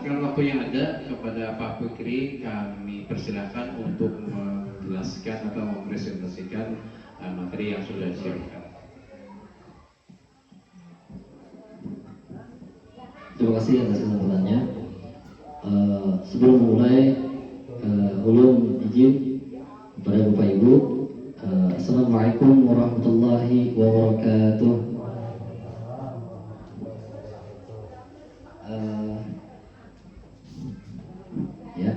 Dengan waktu yang ada kepada Pak Fikri, kami persilakan untuk menjelaskan atau mempresentasikan materi yang sudah disiapkan. Terima kasih atas kesempatannya. Sebelum mulai, ulun izin kepada Bapak Ibu. Assalamualaikum warahmatullahi wabarakatuh. Ya,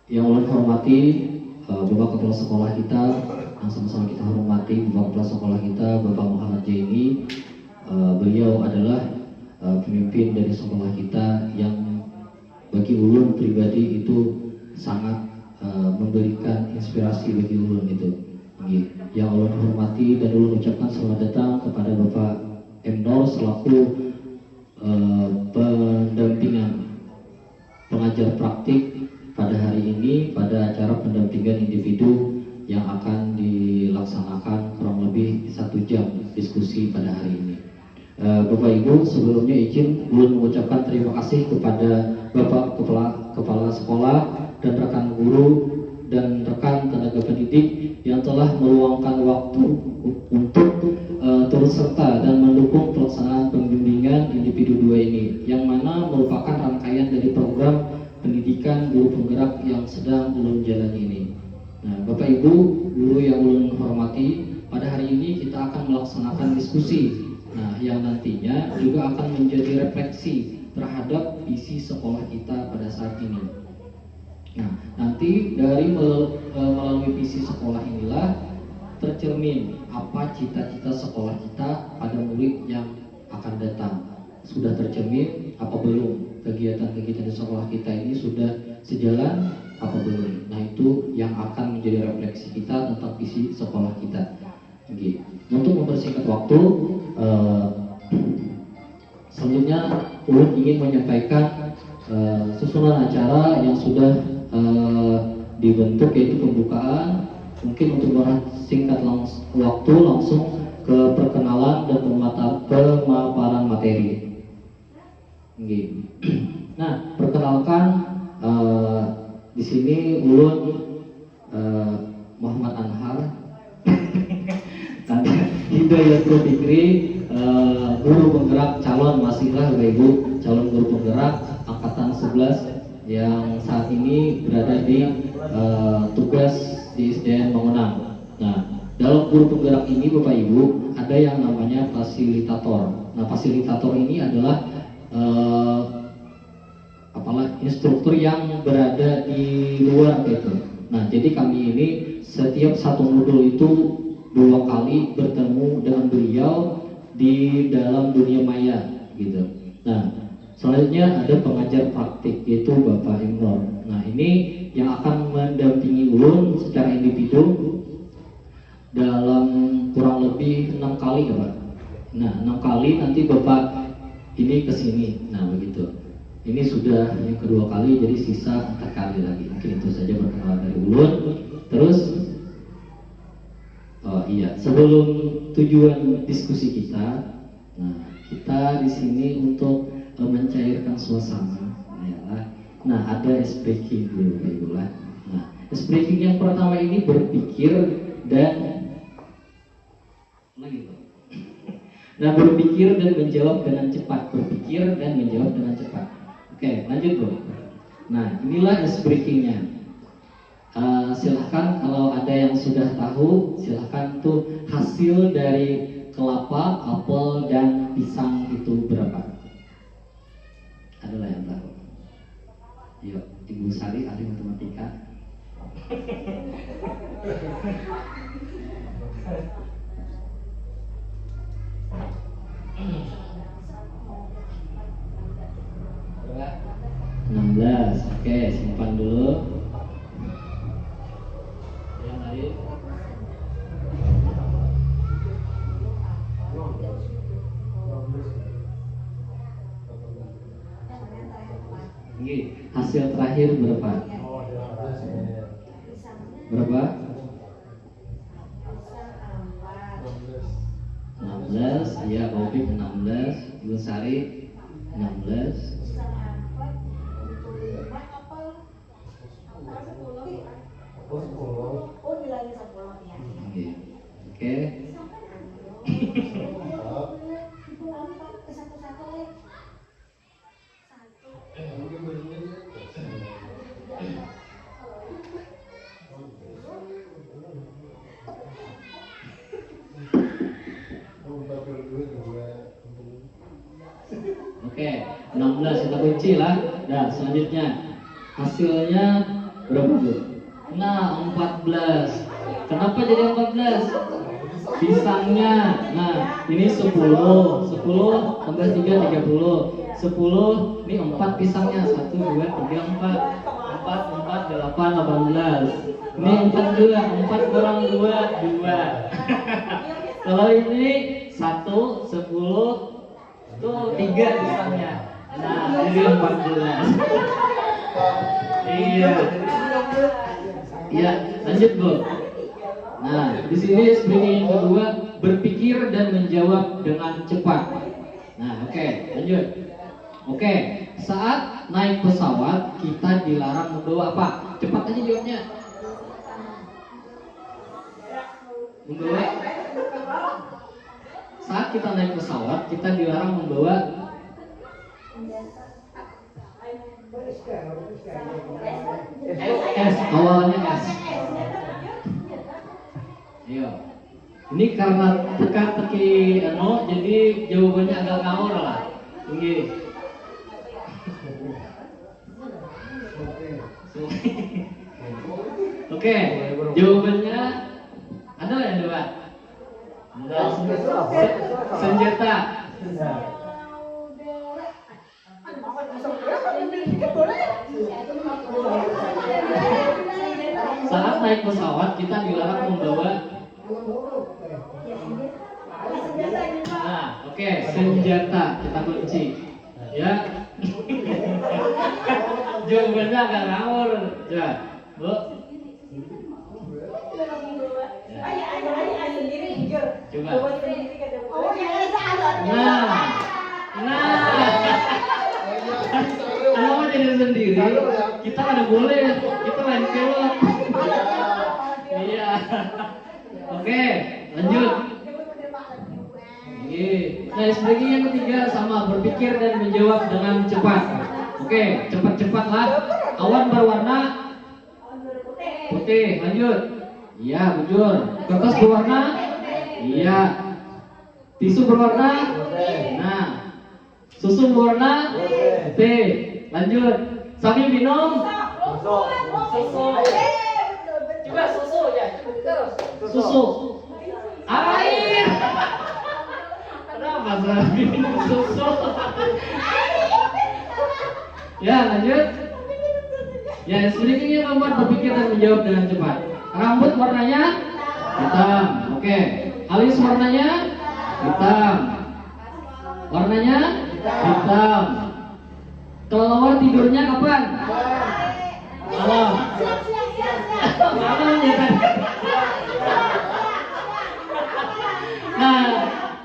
yang ulun hormati Bapak Kepala Sekolah kita, yang sama-sama kita hormati Bapak Kepala Sekolah kita, Bapak Muhammad Jaini. Beliau adalah pemimpin dari sekolah kita yang bagi ulun pribadi itu sangat memberikan inspirasi bagi ulun itu. Yang ulun hormati dan ulun ucapkan selamat datang kepada Bapak Emnor selaku pendampingan pengajar praktik pada hari ini pada acara pendampingan individu yang akan dilaksanakan kurang lebih 1 jam diskusi pada hari ini. Bapak Ibu, sebelumnya izin ulun mengucapkan terima kasih kepada Bapak Kepala Sekolah dan rekan guru dan rekan tenaga pendidik yang telah meluangkan waktu untuk turut serta dan mendukung pelaksanaan pembimbingan individu 2 ini, yang mana merupakan rangkaian dari program pendidikan guru penggerak yang sedang ulun jalani ini. Nah, Bapak Ibu guru yang ulun hormati, pada hari ini kita akan melaksanakan diskusi. Nah, yang nantinya juga akan menjadi refleksi terhadap visi sekolah kita pada saat ini. Nah, nanti dari melalui visi sekolah inilah tercermin apa cita-cita sekolah kita pada murid yang akan datang. Sudah tercermin apa belum? Kegiatan-kegiatan di sekolah kita ini sudah sejalan apa belum? Nah, itu yang akan menjadi refleksi kita tentang visi sekolah kita. Oke. Untuk mempersingkat waktu, selanjutnya ulun ingin menyampaikan susunan acara yang sudah dibentuk, yaitu pembukaan. Mungkin untuk singkat waktu langsung ke perkenalan dan pemaparan materi. Oke. Nah, perkenalkan di sini ulun Muhammad Anhar Hidayatul Fikri, guru penggerak calon masihlah Bapak Ibu, calon guru penggerak angkatan 11 yang saat ini berada di tugas di SDN Mangunang. Nah, dalam guru penggerak ini Bapak Ibu ada yang namanya fasilitator. Nah, fasilitator ini adalah instruktur yang berada di luar gitu. Nah, jadi kami ini setiap satu modul itu 2 kali bertemu dengan beliau di dalam dunia maya gitu. Nah, selanjutnya ada pengajar praktik yaitu Bapak Emnor. Nah, ini yang akan mendampingi ulun secara individu dalam kurang lebih 6 kali ya Pak. Nah, 6 kali nanti Bapak ini kesini. Nah, begitu. Ini sudah yang kedua kali, jadi sisa 4 kali lagi. Mungkin itu saja perkenalan dari ulun. Terus sebelum tujuan diskusi kita, nah kita di sini untuk mencairkan suasana, nah ada ice breaking dulu, Nah, ice breaking yang pertama ini berpikir dan nah berpikir dan menjawab dengan cepat, berpikir dan menjawab dengan cepat. Oke, lanjut bro. Nah, inilah ice breakingnya. Silahkan kalau ada yang sudah tahu, silahkan tuh hasil dari kelapa, apel, dan pisang itu berapa? Adalah yang tahu. Yuk, Ibu Sari, ahli matematika. Berapa? 16. Oke, simpan dulu. Hasil terakhir berapa? Berapa? 16. Ya, Bobik 16. Ibu Sari 16. Oke, 16 kita kunci lah. Nah, selanjutnya hasilnya berapa Bu? Nah, 14. Kenapa jadi 14? Pisangnya. Nah, ini 10. 10 tambah 3 30. 10 ini 4 pisangnya. 1 2 3 4. 4 4 8 18. Ini 4 juga. 4 kurang 2 2. Kalau ini 1 10 tuh 3 pisangnya. Nah, jadi 14. Iya. Iya, lanjut Bu. Nah, di sini SPG yang kedua, berpikir dan menjawab dengan cepat. Nah, oke, lanjut. Oke, saat naik pesawat kita dilarang membawa apa? Cepat aja jawabnya. Membawa. Saat kita naik pesawat kita dilarang membawa S, awalnya S. Iya. Ini karena teka-teki jadi jawabannya agak ngawur lah. Ini. Oke, jawabannya ada yang dua. Senjata. Saat naik pesawat kita dilarang membawa. Nah, oke, senjata kita kunci. Ya. Jawabannya agak ngawur. Ya, Bu. Coba. Nah. Kalau jadi sendiri, kita ada boleh, kita main film. Iya. Oke, lanjut. Nah, SPG yang ketiga sama, berpikir dan menjawab dengan cepat. Oke, cepat-cepatlah. Awan berwarna putih. Lanjut. Iya, bujur. Kertas berwarna. Iya. Tisu berwarna. Nah. Susu berwarna putih. Lanjut. Sambil minum. Susu. Coba susu ya. Terus. Susu. Air. Kenapa sambil minum susu? Ya, lanjut. Ya, selanjutnya membuat berpikir dan menjawab dengan cepat. Rambut warnanya hitam. Oke. Alis warnanya hitam. Warnanya hitam. Kelelawar tidurnya kapan? Malam. Malam ya kan? Nah,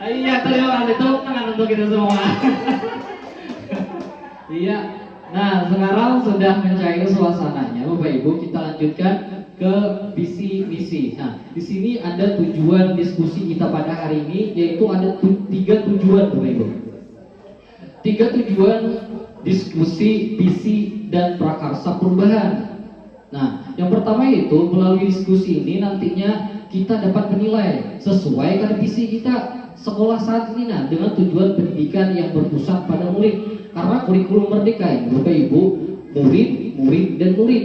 iya terima itu tangan untuk kita semua. Iya. Nah, sekarang sudah mencair suasananya, Bapak Ibu, kita lanjutkan ke visi misi. Nah, di sini ada tujuan diskusi kita pada hari ini, yaitu ada 3 tujuan, Bapak Ibu. 3 tujuan diskusi, visi, dan prakarsa perubahan. Nah, yang pertama yaitu melalui diskusi ini nantinya kita dapat menilai sesuai dengan visi kita sekolah saat ini, nah, dengan tujuan pendidikan yang berpusat pada murid. Karena kurikulum merdeka ini, Bapak Ibu, murid, dan murid.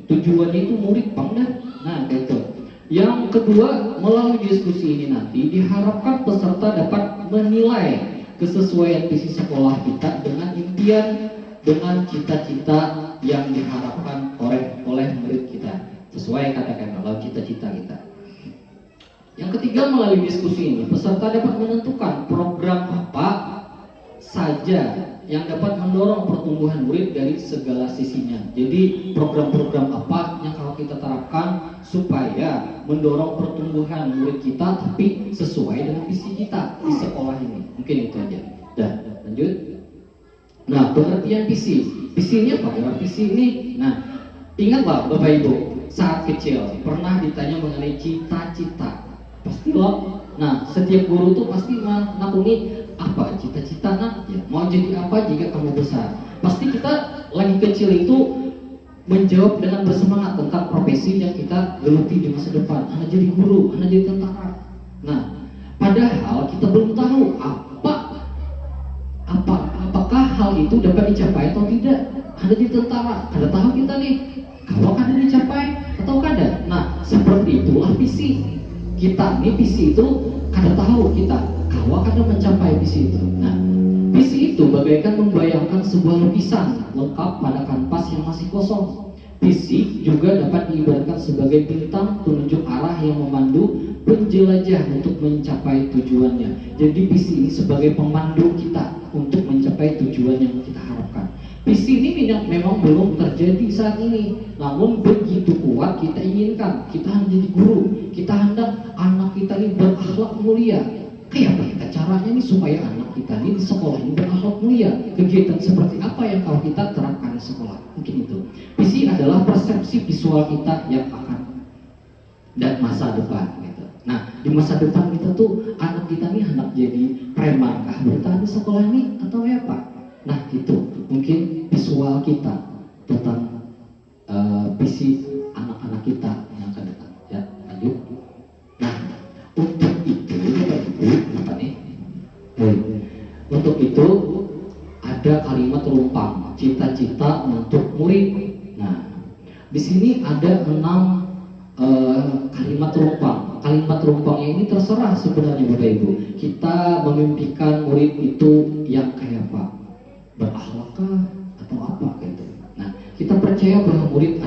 Tujuannya itu murid, pangdat. Nah, gitu. Yang kedua, melalui diskusi ini nanti diharapkan peserta dapat menilai kesesuaian visi sekolah kita dengan impian, dengan cita-cita yang diharapkan oleh murid kita. Sesuai katakan kalau cita-cita kita. Yang ketiga, melalui diskusi ini peserta dapat menentukan program apa saja yang dapat mendorong pertumbuhan murid dari segala sisinya. Jadi program-program apa yang kalau kita terapkan supaya mendorong pertumbuhan murid kita tapi sesuai dengan visi kita di sekolah ini. Mungkin itu aja. Dah, lanjut. Nah, pengertian visi. Visi ini apa? Ya, visi ini. Nah, ingatlah Bapak Ibu, saat kecil pernah ditanya mengenai cita-cita. Pasti loh. Nah, setiap guru tuh pasti menakuni apa cita-cita nak? Ya, mau jadi apa jika kamu besar? Pasti kita lagi kecil itu menjawab dengan bersemangat tentang profesi yang kita geluti di masa depan. Anak jadi guru, anak jadi tentara. Nah, padahal kita belum tahu apakah hal itu dapat dicapai atau tidak. Ada di tentara, ada tahu kita nih, kalau ada dicapai atau kada. Nah, seperti itulah visi kita nih. Visi itu kada tahu kita kalau kada mencapai visi itu. Nah, visi itu bagaikan membayangkan sebuah lukisan lengkap pada kanvas yang masih kosong. Visi juga dapat diibaratkan sebagai bintang penunjuk arah yang memandu penjelajah untuk mencapai tujuannya. Jadi visi ini sebagai pemandu kita untuk mencapai tujuan yang kita harapkan. Visi ini memang belum terjadi saat ini, namun begitu kuat kita inginkan. Kita hendak jadi guru, kita hendak anak kita ini berakhlak mulia. Kayak apa kita caranya nih supaya anak kita ini di sekolah ini berakhlak mulia? Kegiatan seperti apa yang kalau kita terapkan di sekolah? Mungkin itu. Visi adalah persepsi visual kita yang akan dan masa depan gitu. Nah, di masa depan kita tuh anak kita nih hendak jadi preman kah bertahan di sekolah ini atau apa? Nah, itu mungkin visual kita tentang visi anak-anak kita yang akan datang. Ya, lanjut. Nah, untuk itu apa nih? Untuk itu ada kalimat lumpang, cita-cita untuk murid. Nah, di sini ada 6 kalimat lumpang. Kalimat lumpangnya ini terserah sebenarnya Bapak Ibu. Kita memimpikan murid itu yang kayak apa? Berakhlakkah atau apa gitu. Nah, kita percaya bahwa murid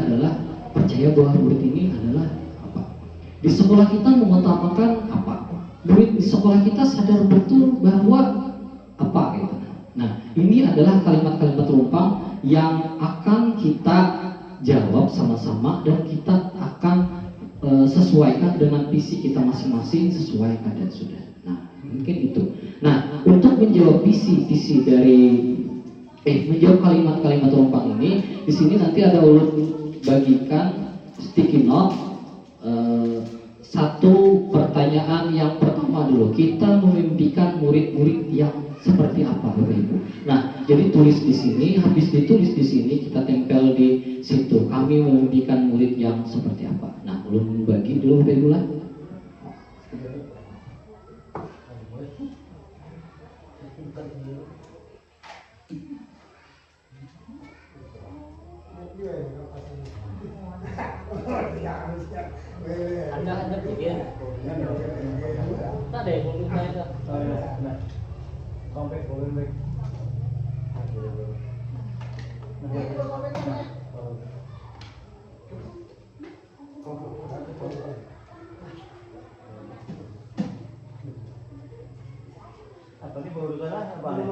ini adalah apa? Di sekolah kita mengutamakan apa? Murid di sekolah kita sadar betul bahwa apa gitu. Nah, ini adalah kalimat-kalimat lumpang yang akan kita jawab sama-sama dan kita akan sesuaikan dengan visi kita masing-masing sesuai keadaan sudah. Nah, mungkin itu. Nah, untuk menjawab visi dari menjawab kalimat-kalimat lumpang ini, di sini nanti ada ulut bagikan sticky note. Satu pertanyaan yang pertama dulu, kita memimpikan murid-murid yang seperti apa Bapak Ibu. Nah, jadi tulis di sini, habis ditulis di sini kita tempel di situ. Kami memimpikan murid yang seperti apa. Nah, belum bagi dulu Bapak Ibu lah. Anda begini. Tak deh, mungkin saya sampai boleh baik. Apa ini baru apa nih?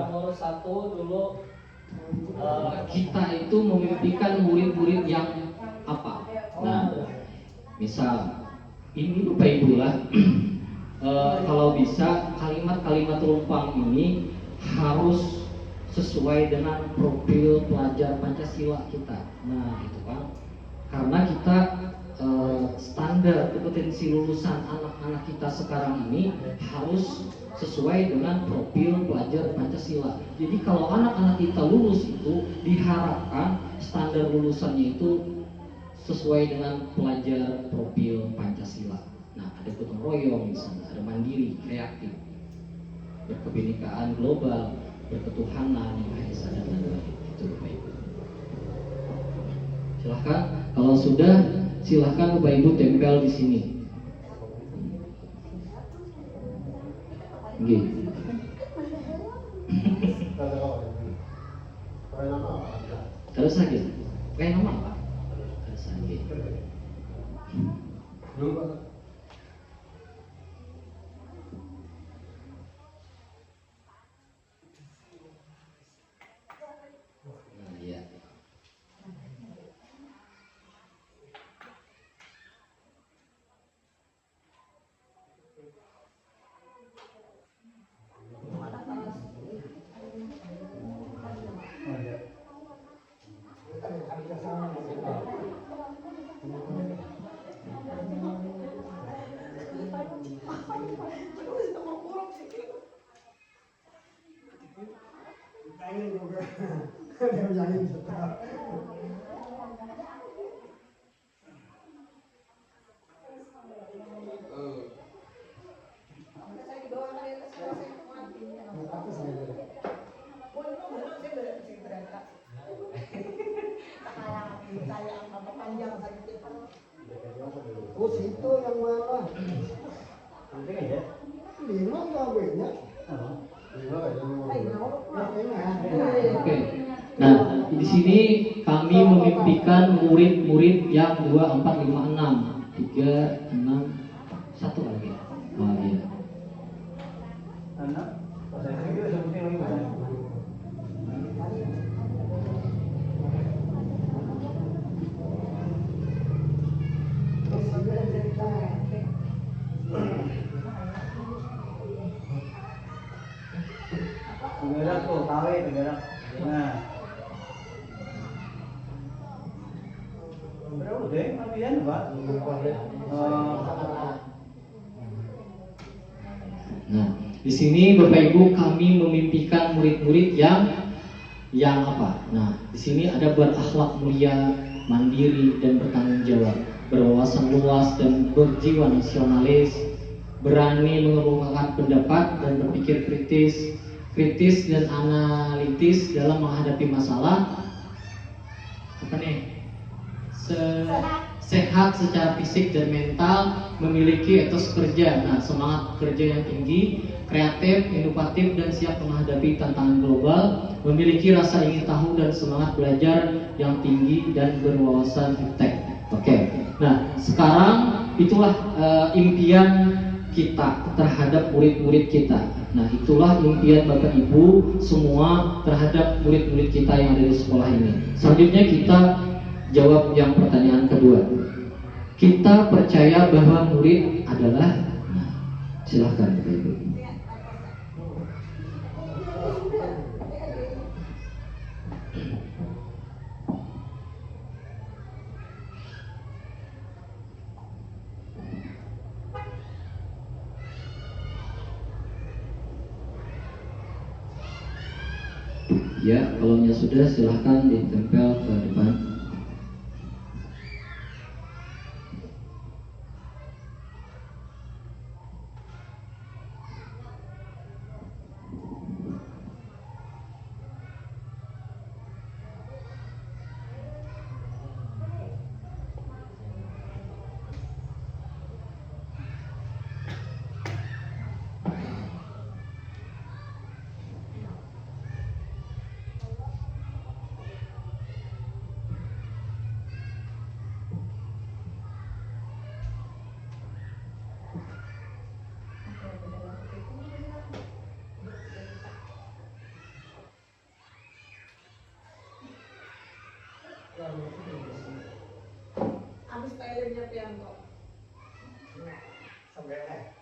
Nomor satu dulu. Kita itu memimpikan murid-murid yang apa? Nah, misal ini Bapak Ibu lah. Kalau bisa kalimat-kalimat lumpang ini harus sesuai dengan profil pelajar Pancasila kita. Nah, itu kan karena kita standar kompetensi lulusan anak-anak kita sekarang ini harus sesuai dengan profil pelajar Pancasila. Jadi kalau anak-anak kita lulus itu diharapkan standar lulusannya itu sesuai dengan pelajar profil Pancasila. Nah, ada gotong royong di sana, ada mandiri, kreatif, berkebinekaan global, berketuhanan, yang Maha Esa dan lain-lain. Itu Bapak Ibu. Silahkan, kalau sudah silahkan Bapak Ibu tempel di sini. Oke. Terus lagi, kayak nama apa? Terus lagi. Pengen juga. Dia jangan tetap. Oh situ yang mana? Penting aja. 5 nggak banyak. Oke. Nah, di sini kami memimpikan murid-murid yang 2, 4, 5, 6, 3, 6, 1 lagi. Oh iya. Anak, pas saya juga sebutin lagi mana? Tenggerak tuh, tawe tenggerak. Nah. Berapa deh? Latihan Pak? Nah, di sini Bapak Ibu kami memimpikan murid-murid yang apa? Nah, di sini ada berakhlak mulia, mandiri dan bertanggung jawab, berwawasan luas dan berjiwa nasionalis, berani mengemukakan pendapat dan berpikir kritis dan analitis dalam menghadapi masalah. Apa nih? Sehat secara fisik dan mental, memiliki etos kerja, nah semangat kerja yang tinggi, kreatif, inovatif dan siap menghadapi tantangan global, memiliki rasa ingin tahu dan semangat belajar yang tinggi dan berwawasan iptek. Oke. Nah, sekarang itulah impian kita terhadap murid-murid kita. Nah, itulah impian Bapak Ibu semua terhadap murid-murid kita yang ada di sekolah ini. Selanjutnya kita jawab yang pertanyaan kedua. Kita percaya bahwa murid adalah, nah, silahkan Bapak Ibu. Ya, kalau sudah silahkan ditempel ke depan. Habis filenya Pianto. Sampai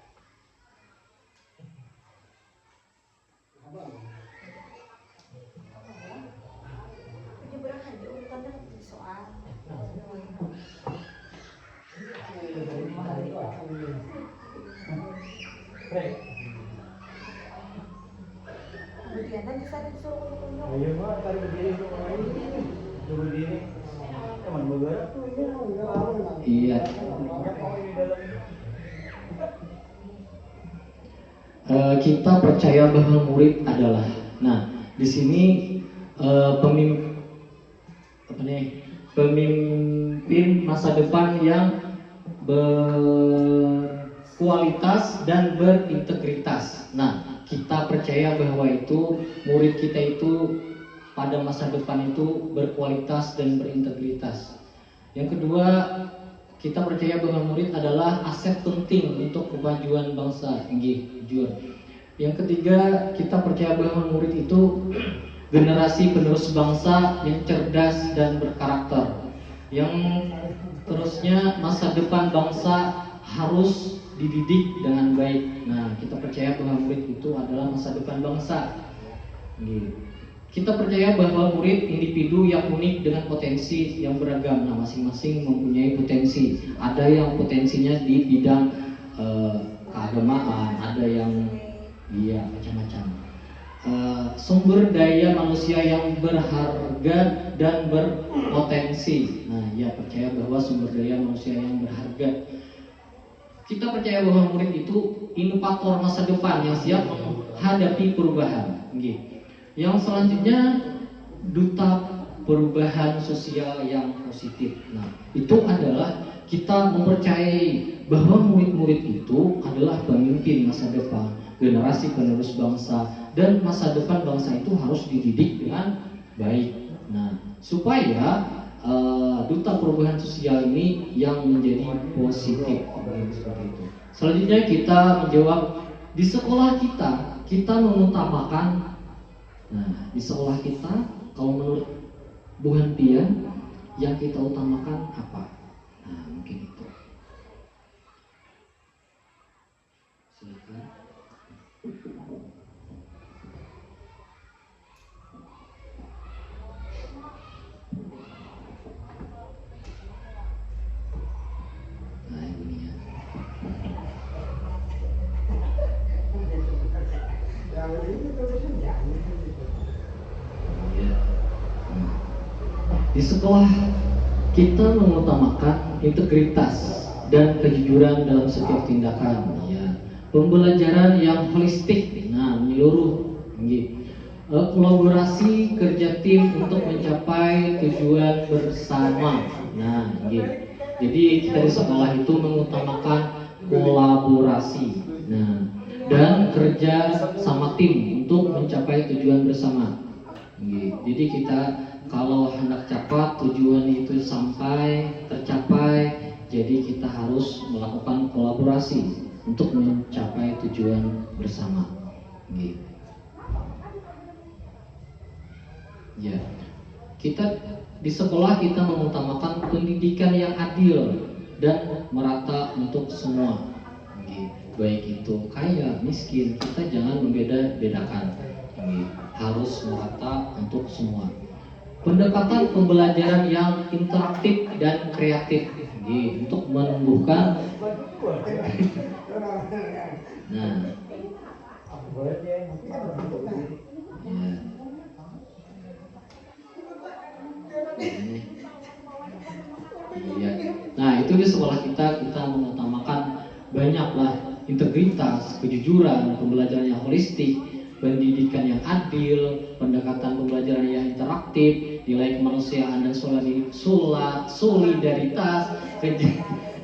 Ini berapa aja urutannya di soal. Kemudian nanti saya disuruh ketemu. Ayo Pak, tarik berdiri untuk orang ini. Berdiri. Teman bergerak tuh ini. Iya. Kita percaya bahwa murid adalah. Nah, di sini pemimpin masa depan yang berkualitas dan berintegritas. Nah, kita percaya bahwa itu murid kita itu pada masa depan itu berkualitas dan berintegritas. Yang kedua, kita percaya bahwa murid adalah aset penting untuk kemajuan bangsa. Jujur. Yang ketiga, kita percaya bahwa murid itu generasi penerus bangsa yang cerdas dan berkarakter. Yang terusnya, masa depan bangsa harus dididik dengan baik. Nah, kita percaya bahwa murid itu adalah masa depan bangsa. Kita percaya bahwa murid individu yang unik dengan potensi yang beragam. Nah, masing-masing mempunyai potensi. Ada yang potensinya di bidang keagamaan, ada yang macam-macam. sumber daya manusia yang berharga dan berpotensi. Nah, ya percaya bahwa sumber daya manusia yang berharga. Kita percaya bahwa murid itu inovator masa depan yang siap menghadapi perubahan. Yang selanjutnya duta perubahan sosial yang positif. Nah, itu adalah kita mempercayai bahwa murid-murid itu adalah pemimpin masa depan, generasi penerus bangsa, dan masa depan bangsa itu harus dididik dengan baik. Nah, supaya duta perubahan sosial ini yang menjadi positif seperti itu. Selanjutnya kita menjawab di sekolah kita mengutamakan. Nah, di sekolah kita kalau menurut Bu Hantia yang kita utamakan apa? Nah, mungkin itu. Silakan. Nah, ini ya. Yang ini terusnya jangan. Ya. Di sekolah kita mengutamakan integritas dan kejujuran dalam setiap tindakan. Ya. Pembelajaran yang holistik, nah menyeluruh. Kolaborasi kerja tim untuk mencapai tujuan bersama. Nah, jadi kita di sekolah itu mengutamakan kolaborasi. Nah, dan kerja sama tim untuk mencapai tujuan bersama. Jadi kita kalau hendak cepat tujuan itu sampai tercapai, jadi kita harus melakukan kolaborasi untuk mencapai tujuan bersama. Ya, kita di sekolah kita mengutamakan pendidikan yang adil dan merata untuk semua. Baik itu kaya, miskin, kita jangan membeda-bedakan. Harus merata untuk semua. Pendekatan pembelajaran yang interaktif dan kreatif untuk menumbuhkan. Nah, ya. Iya. Nah, itu di sekolah kita mengutamakan banyaklah integritas, kejujuran, pembelajaran yang holistik, pendidikan yang adil, pendekatan pembelajaran yang interaktif, nilai kemanusiaan dan solidaritas,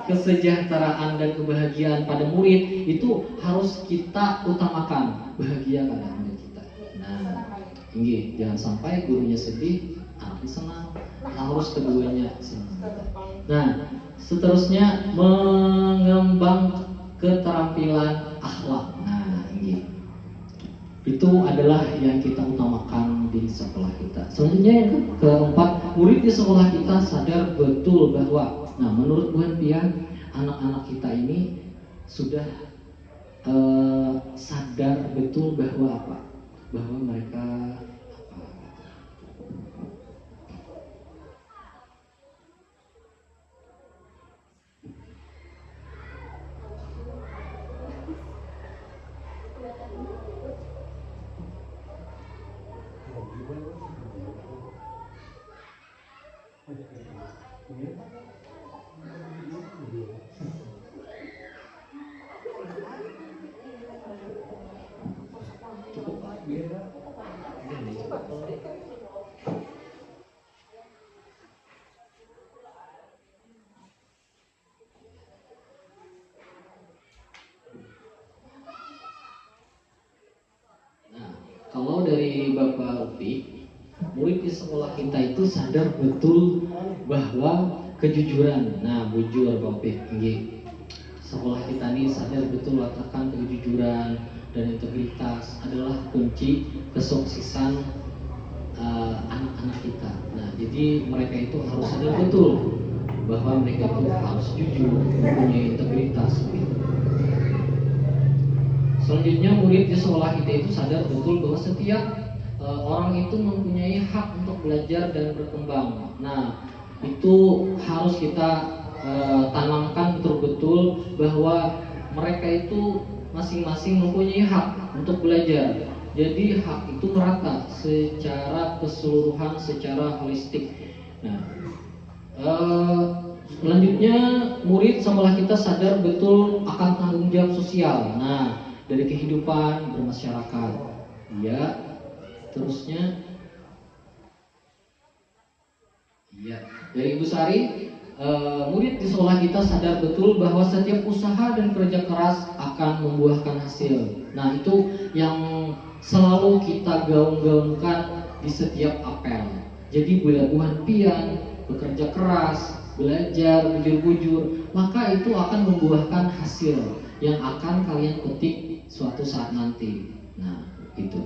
kesejahteraan dan kebahagiaan pada murid itu harus kita utamakan. Bahagia pada murid kita. Nah, ini jangan sampai gurunya sedih, anaknya senang, harus keduanya senang. Nah, seterusnya mengembang keterampilan akhlak. Nah, ini itu adalah yang kita utamakan di sekolah kita. Selanjutnya yang keempat, murid di sekolah kita sadar betul bahwa, nah menurut Bu Hantia, anak-anak kita ini sudah sadar betul bahwa apa? Bahwa mereka kalau dari Bapak Upi, murid di sekolah kita itu sadar betul bahwa kejujuran, nah bujur Bapak Upi, sekolah kita ini sadar betul akan kejujuran dan integritas adalah kunci kesuksesan anak-anak kita. Nah, jadi mereka itu harus sadar betul bahwa mereka itu harus jujur, mempunyai integritas. Selanjutnya murid di sekolah kita itu sadar betul bahwa setiap orang itu mempunyai hak untuk belajar dan berkembang. Nah, itu harus kita tanamkan betul-betul bahwa mereka itu masing-masing mempunyai hak untuk belajar Jadi hak itu merata secara keseluruhan, secara holistik. Nah, selanjutnya murid setelah kita sadar betul akan tanggung jawab sosial. Nah, dari kehidupan bermasyarakat. Ya, terusnya. Ya, dari Ibu Sari, murid di sekolah kita sadar betul bahwa setiap usaha dan kerja keras akan membuahkan hasil. Nah, itu yang selalu kita gaung-gaungkan di setiap apel. Jadi buah-buahan pian, bekerja keras, belajar, bujur-bujur, maka itu akan membuahkan hasil yang akan kalian petik suatu saat nanti. Nah, itu.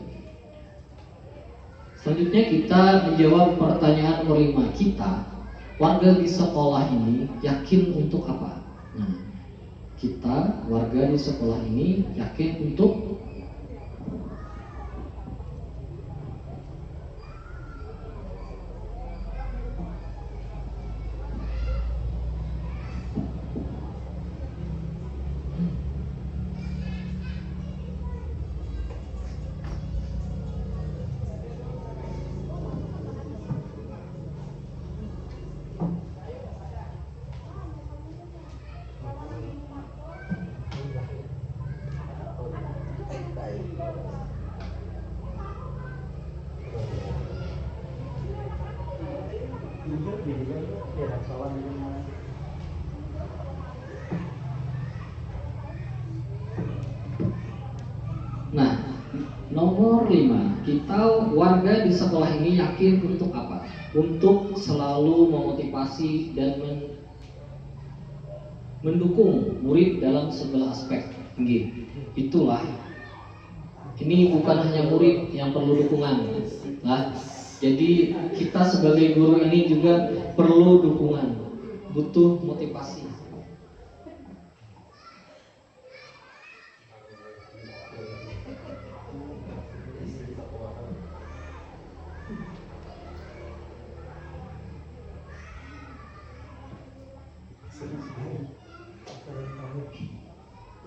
Selanjutnya kita menjawab pertanyaan nomor 5 kita. Warga di sekolah ini yakin untuk apa? Nah, kita warga di sekolah ini yakin untuk jujur dia biar salah dengan Nah, nomor 5 kita warga di sekolah ini yakin untuk apa? Untuk selalu memotivasi dan mendukung murid dalam segala aspek. Itulah. Ini bukan hanya murid yang perlu dukungan. Nah, jadi kita sebagai guru ini juga perlu dukungan, butuh motivasi.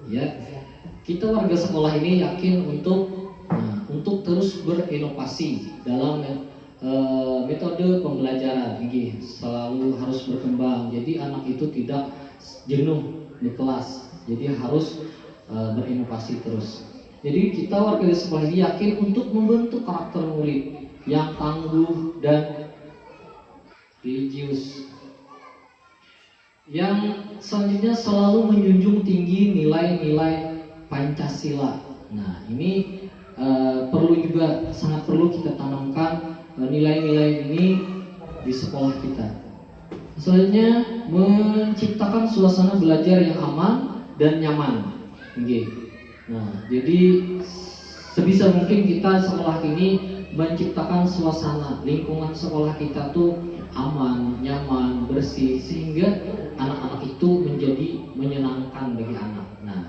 Ya, kita warga sekolah ini yakin untuk terus berinovasi dalam metode pembelajaran. Ini selalu harus berkembang. Jadi anak itu tidak jenuh di kelas. Jadi harus berinovasi terus. Jadi kita warga di sekolah ini yakin untuk membentuk karakter murid yang tangguh dan religius. Yang selanjutnya selalu menjunjung tinggi nilai-nilai Pancasila. Nah, ini sangat perlu kita tanamkan nilai-nilai ini di sekolah kita. Selanjutnya menciptakan suasana belajar yang aman dan nyaman. Nah, jadi sebisa mungkin kita sekolah ini menciptakan suasana lingkungan sekolah kita tuh aman, nyaman, bersih, sehingga anak-anak itu menjadi menyenangkan bagi anak. Nah,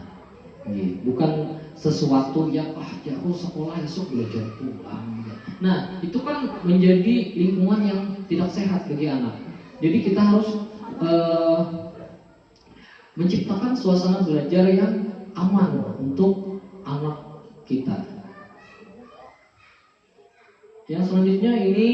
bukan sesuatu yang jauh sekolah esok belajar pulang. Nah, itu kan menjadi lingkungan yang tidak sehat bagi anak. Jadi kita harus menciptakan suasana belajar yang aman untuk anak kita. Yang selanjutnya ini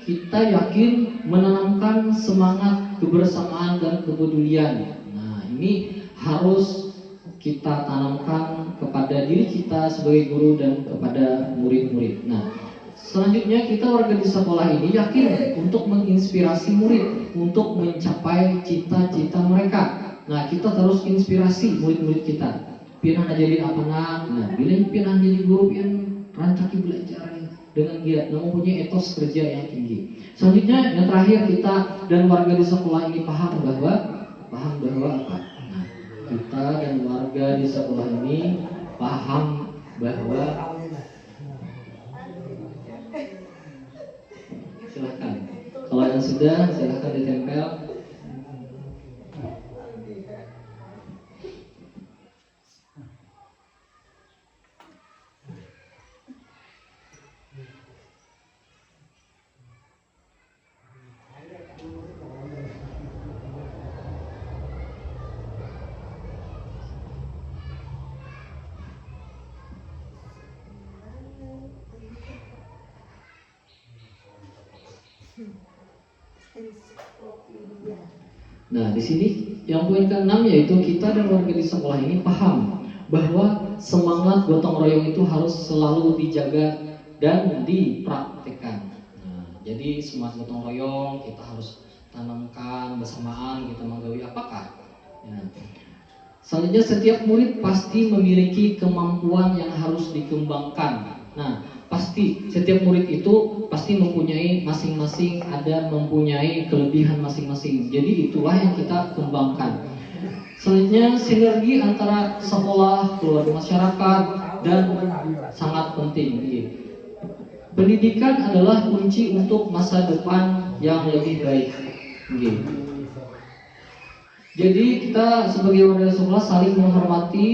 kita yakin menanamkan semangat kebersamaan dan kepedulian. Nah, ini harus kita tanamkan kepada diri kita sebagai guru dan kepada murid-murid. Nah, selanjutnya kita warga di sekolah ini yakin untuk menginspirasi murid untuk mencapai cita-cita mereka. Nah, kita terus inspirasi murid-murid kita. Pian jadi apa nah, bila pian jadi guru pian rancaki belajar dengan giat, mempunyai etos kerja yang tinggi. Selanjutnya yang terakhir kita dan warga di sekolah ini paham bahwa apa? Nah, kita dan warga di sekolah ini paham bahwa silahkan. Kalau yang sudah silahkan ditempel. Ensiklopedia. Nah, di sini yang poin ke-6 yaitu kita dan warga di sekolah ini paham bahwa semangat gotong royong itu harus selalu dijaga dan dipraktekkan. Nah, jadi semangat gotong royong kita harus tanamkan bersamaan kita menggawi apakah? Nah, selanjutnya setiap murid pasti memiliki kemampuan yang harus dikembangkan. Nah, pasti setiap murid itu pasti mempunyai masing-masing mempunyai kelebihan masing-masing. Jadi itulah yang kita kembangkan. Selanjutnya sinergi antara sekolah, keluarga masyarakat dan sangat penting. Pendidikan adalah kunci untuk masa depan yang lebih baik. Jadi kita sebagai warga sekolah saling menghormati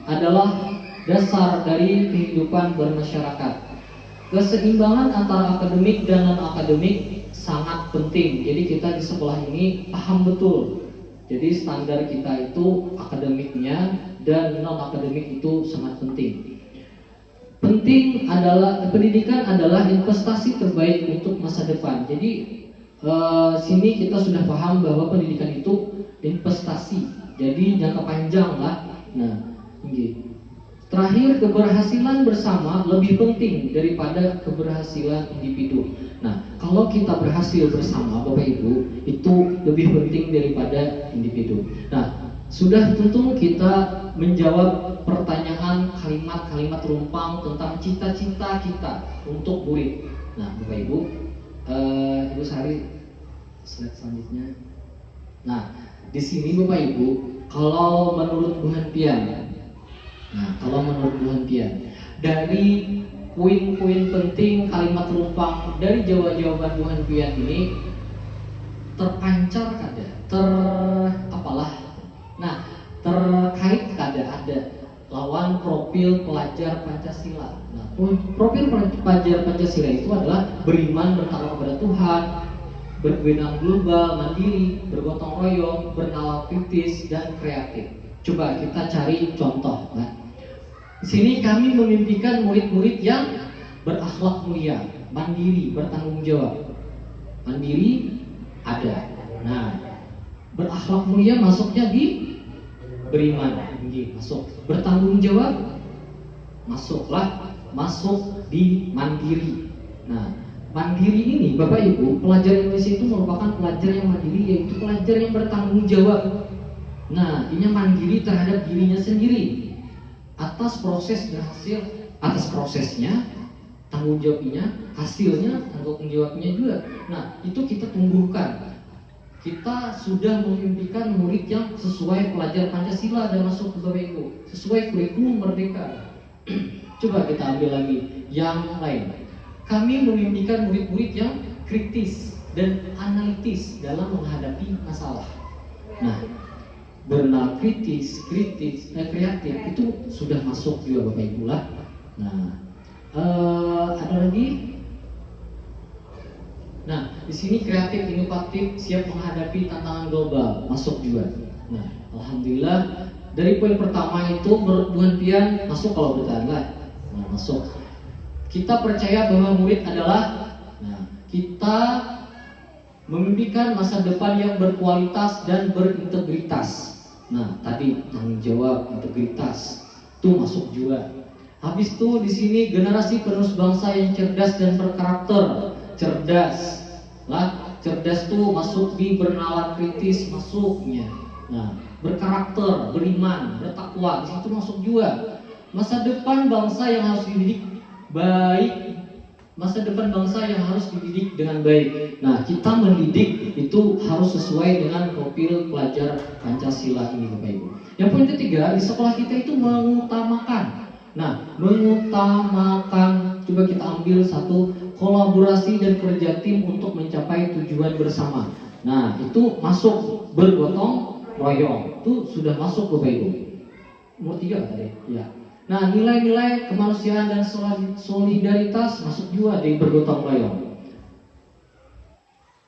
adalah dasar dari kehidupan bermasyarakat. Keseimbangan antara akademik dan non-akademik sangat penting. Jadi kita di sekolah ini paham betul. Jadi standar kita itu akademiknya dan non-akademik itu sangat penting. Pendidikan adalah investasi terbaik untuk masa depan. Jadi sini kita sudah paham bahwa pendidikan itu investasi. Jadi jangka panjang lah. Nah, ini. Terakhir, keberhasilan bersama lebih penting daripada keberhasilan individu. Nah, kalau kita berhasil bersama Bapak Ibu, itu lebih penting daripada individu. Nah, sudah tentu kita menjawab pertanyaan kalimat-kalimat rumpang tentang cita-cita kita untuk murid. Nah, Bapak Ibu, Ibu Sari, slide selanjutnya. Nah, di sini Bapak Ibu, kalau menurut Bu Hanpian, dari poin-poin penting kalimat rumpang dari jawaban Bu Hanpian ini terpancar terkait ada lawan profil pelajar Pancasila. Nah, profil pelajar Pancasila itu adalah beriman, bertakwa kepada Tuhan, berbenah global, mandiri, bergotong royong, bernalar kritis dan kreatif. Coba kita cari contoh. Nah, di sini kami memimpikan murid-murid yang berakhlak mulia, mandiri, bertanggung jawab. Mandiri ada. Nah, berakhlak mulia masuknya di beriman, masuk. Bertanggung jawab masuk di mandiri. Nah, mandiri ini Bapak Ibu, pelajar Indonesia itu merupakan pelajar yang mandiri, yaitu pelajar yang bertanggung jawab. Nah, ini mandiri terhadap dirinya sendiri. Atas proses dan hasil, atas prosesnya, tanggung jawabnya, hasilnya, tanggung jawabnya juga. Nah, itu kita tumbuhkan. Kita sudah memimpikan murid yang sesuai pelajar Pancasila dan masuk ke Bapak Ibu, sesuai kurikulum Merdeka. Coba kita ambil lagi yang lain. Kami memimpikan murid-murid yang kritis dan analitis dalam menghadapi masalah. Nah, bernalar kritis, kreatif itu sudah masuk juga Bapak Ibu lah. Nah, ada lagi. Nah, di sini kreatif, inovatif, siap menghadapi tantangan global masuk juga. Nah, alhamdulillah dari poin pertama itu menurut Bu Hanpian masuk kalau bertahan lah. Nah, masuk. Kita percaya bahwa murid adalah, kita memimpikan masa depan yang berkualitas dan berintegritas. Nah, tadi tanggung jawab, integritas itu masuk juga. Habis itu di sini generasi penerus bangsa yang cerdas dan berkarakter. Cerdas tuh masuk di bernalar kritis masuknya. Nah, berkarakter, beriman, bertakwa di situ masuk juga. Masa depan bangsa yang harus dididik baik. Masa depan bangsa yang harus dididik dengan baik. Nah, kita mendidik itu harus sesuai dengan profil pelajar Pancasila ini Bapak Ibu. Yang poin ketiga, di sekolah kita itu mengutamakan. Nah, mengutamakan, coba kita ambil satu, kolaborasi dan kerja tim untuk mencapai tujuan bersama. Nah, itu masuk bergotong royong. Itu sudah masuk Bapak Ibu. Nomor 3 tadi, ya. Nah, nilai-nilai kemanusiaan dan solidaritas masuk juga di bergotong royong.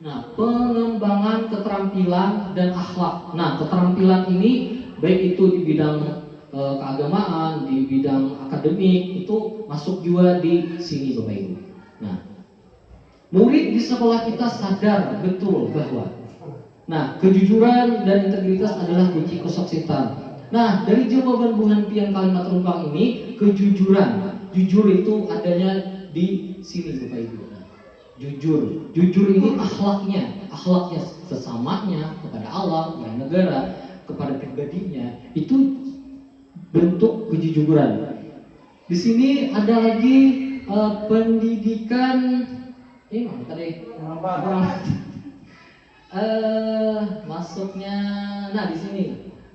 Nah, pengembangan keterampilan dan akhlak. Nah, keterampilan ini baik itu di bidang keagamaan, di bidang akademik itu masuk juga di sini Bapak Ibu. Nah, murid di di sekolah kita sadar betul bahwa kejujuran dan integritas adalah kunci kesuksesan. Nah, dari jawaban Bu Hanpian kalimat rumpang ini, kejujuran. Jujur itu adanya di sini Bapak Ibu. Jujur ini akhlaknya sesamanya, kepada Allah, kepada negara, kepada pribadinya, itu bentuk kejujuran. Di sini ada lagi pendidikan mana tadi? Masuknya, di sini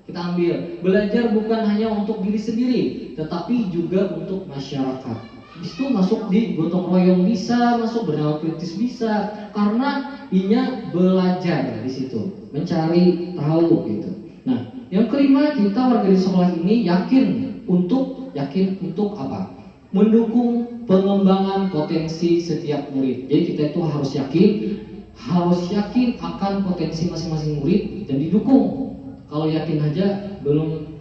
kita ambil belajar bukan hanya untuk diri sendiri, tetapi juga untuk masyarakat. Di situ masuk di gotong royong bisa, masuk bernama kritis bisa, karena inya belajar di situ, mencari tahu gitu. Nah, yang kelima, kita warga di sekolah ini yakin untuk apa? Mendukung pengembangan potensi setiap murid. Jadi kita itu harus yakin akan potensi masing-masing murid dan didukung. Kalau yakin aja belum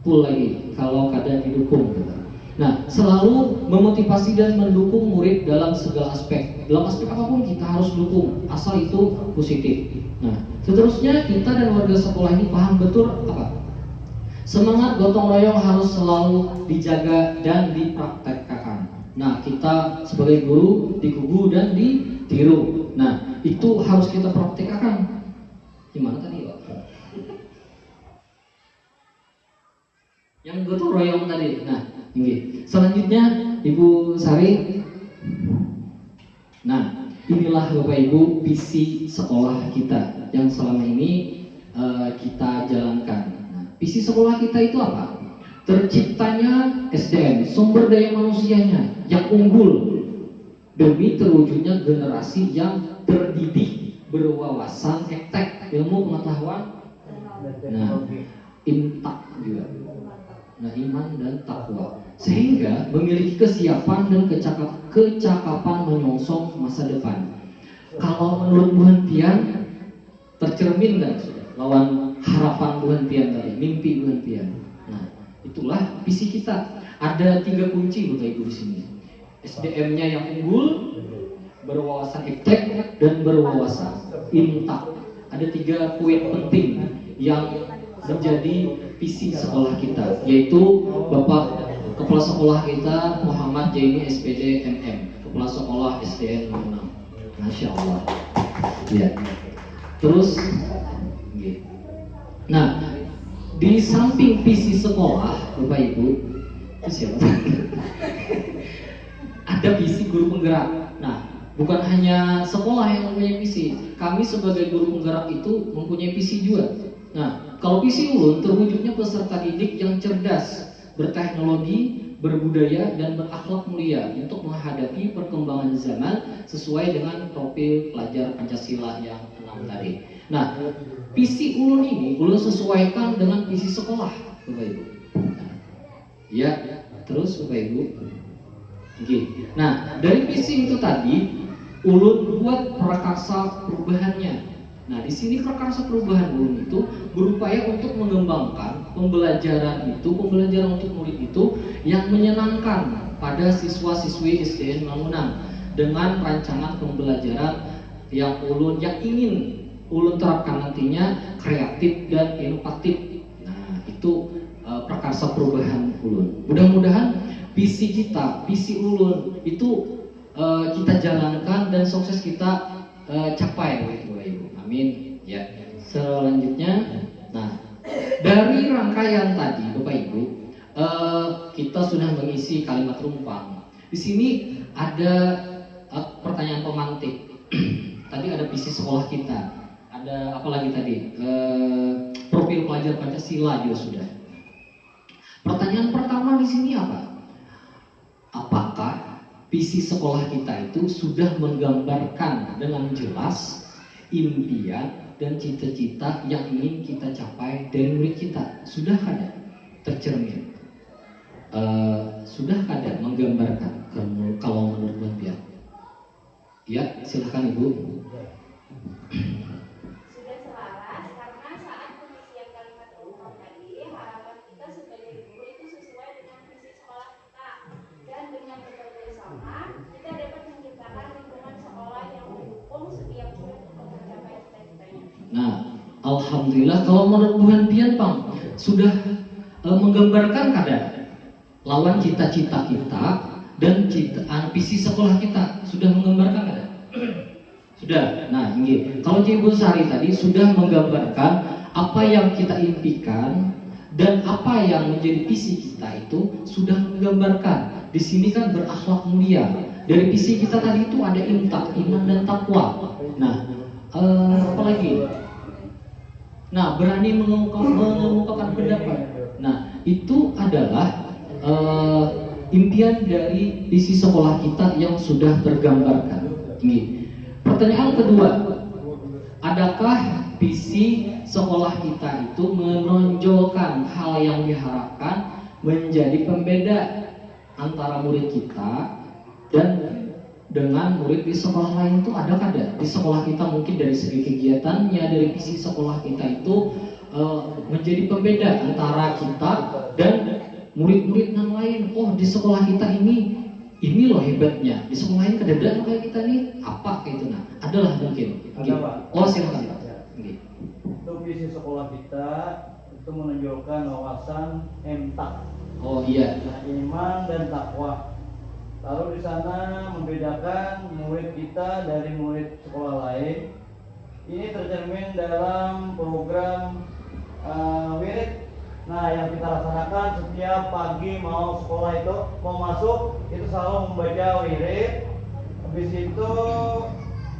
full lagi kalau kadang didukung gitu. Nah, selalu memotivasi dan mendukung murid dalam segala aspek. Dalam aspek apapun kita harus dukung, asal itu positif. Nah, seterusnya kita dan warga sekolah ini paham betul apa? Semangat gotong royong harus selalu dijaga dan dipraktekkan. Nah, kita sebagai guru dikubu dan ditiru. Nah, itu harus kita praktekkan. Gimana tadi, Pak? Yang gotong royong tadi. Nah, ini. Selanjutnya Ibu Sari. Nah, inilah Bapak Ibu visi sekolah kita yang selama ini kita jalankan. Nah, visi sekolah kita itu apa? Terciptanya SDM, sumber daya manusianya yang unggul demi terwujudnya generasi yang terdidik, berwawasan, eptek, ilmu pengetahuan, intak juga. Nah, iman dan takwa, sehingga memiliki kesiapan dan kecakapan menyongsong masa depan. Kalau menurut Bu Hanpian, tercermin nggak lawan harapan Bu Hanpian tadi, mimpi Bu Hanpian? Nah, itulah visi kita. Ada 3 kunci Bapak Ibu di sini. SDM-nya yang unggul, berwawasan eptek, dan berwawasan intak. Ada 3 poin penting yang menjadi visi sekolah kita, yaitu Bapak Kepala Sekolah kita Muhammad Jaini SPD MM, Kepala Sekolah SDN 6. Masya Allah. Ya. Terus, nah, di samping visi sekolah, Bapak Ibu, itu siapa? Ada visi guru penggerak. Nah, bukan hanya sekolah yang mempunyai visi, kami sebagai guru penggerak itu mempunyai visi juga. Nah, kalau visi Ulun terwujudnya peserta didik yang cerdas, berteknologi, berbudaya, dan berakhlak mulia untuk menghadapi perkembangan zaman sesuai dengan profil pelajar Pancasila yang 6 tadi. Nah, visi Ulun ini Ulun sesuaikan dengan visi sekolah, Bapak Ibu. Ya, terus Bapak Ibu. Oke. Nah, dari visi itu tadi Ulun buat prakarsa perubahannya. Nah, di sini prakarsa perubahan Ulun itu berupaya untuk mengembangkan pembelajaran untuk murid itu yang menyenangkan pada siswa-siswi SDN Mangunang dengan rancangan pembelajaran yang ingin Ulun terapkan nantinya kreatif dan inovatif. Nah, itu prakarsa perubahan Ulun. Mudah-mudahan visi Ulun itu kita jalankan dan sukses kita capai, Bapak Ibu. Amin. Ya. Selanjutnya, nah, dari rangkaian tadi, Bapak Ibu, kita sudah mengisi kalimat rumpang. Di sini ada pertanyaan pemantik. Tadi ada visi sekolah kita. Ada apa lagi tadi? Profil pelajar Pancasila juga sudah. Pertanyaan pertama di sini apa? Apakah visi sekolah kita itu sudah menggambarkan dengan jelas impian dan cita-cita yang ingin kita capai dari murid kita? Sudah ada tercermin? Sudah ada menggambarkan kalau menurut Mbak? Ya, silakan Ibu. Sudah selaras karena saat pengisian kalimat rumpang tadi harapan kita sebagai guru itu sesuai dengan visi sekolah kita, dan dengan bekerja sama kita dapat menciptakan lingkungan sekolah yang Alhamdulillah. Kalau menurut Bu Hanpian, Bang, sudah menggambarkan kada lawan cita-cita kita dan visi sekolah kita, sudah menggambarkan kada? Sudah. Nah, ini kalau Ibu Sari tadi sudah menggambarkan apa yang kita impikan dan apa yang menjadi visi kita itu sudah menggambarkan. Di sini kan berakhlak mulia. Dari visi kita tadi itu ada imtak, iman dan takwa. Nah, apa lagi? Nah, berani mengemukakan pendapat. Nah, itu adalah impian dari visi sekolah kita yang sudah tergambarkan. Ini. Pertanyaan kedua, adakah visi sekolah kita itu menonjolkan hal yang diharapkan menjadi pembeda antara murid kita dan dengan murid di sekolah lain itu ada kada? Di sekolah kita mungkin dari segi kegiatannya, dari visi sekolah kita itu menjadi pembeda antara kita dan murid-murid yang lain. Oh, di sekolah kita ini loh hebatnya. Di sekolah lain kedadaan kayak kita nih apa kayak itu? Nah, adalah mungkin. Ada, Pak. Oh, silakan Pak. Untuk visi sekolah kita itu menunjukkan wawasan emtak, iya. iman dan takwa. Lalu di sana membedakan murid kita dari murid sekolah lain. Ini tercermin dalam program wirid. Nah, yang kita laksanakan setiap pagi mau sekolah itu, mau masuk itu selalu membaca wirid. Habis itu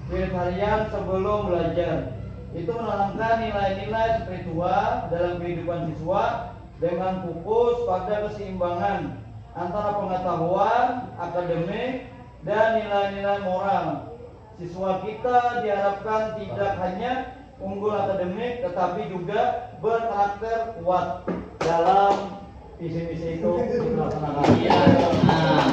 wirid harian sebelum belajar. Itu menanamkan nilai-nilai spiritual dalam kehidupan siswa dengan fokus pada keseimbangan antara pengetahuan, akademik, dan nilai-nilai moral. Siswa kita diharapkan tidak hanya unggul akademik, tetapi juga berkarakter kuat dalam visi-misi itu dilaksanakan. Iya. Nah,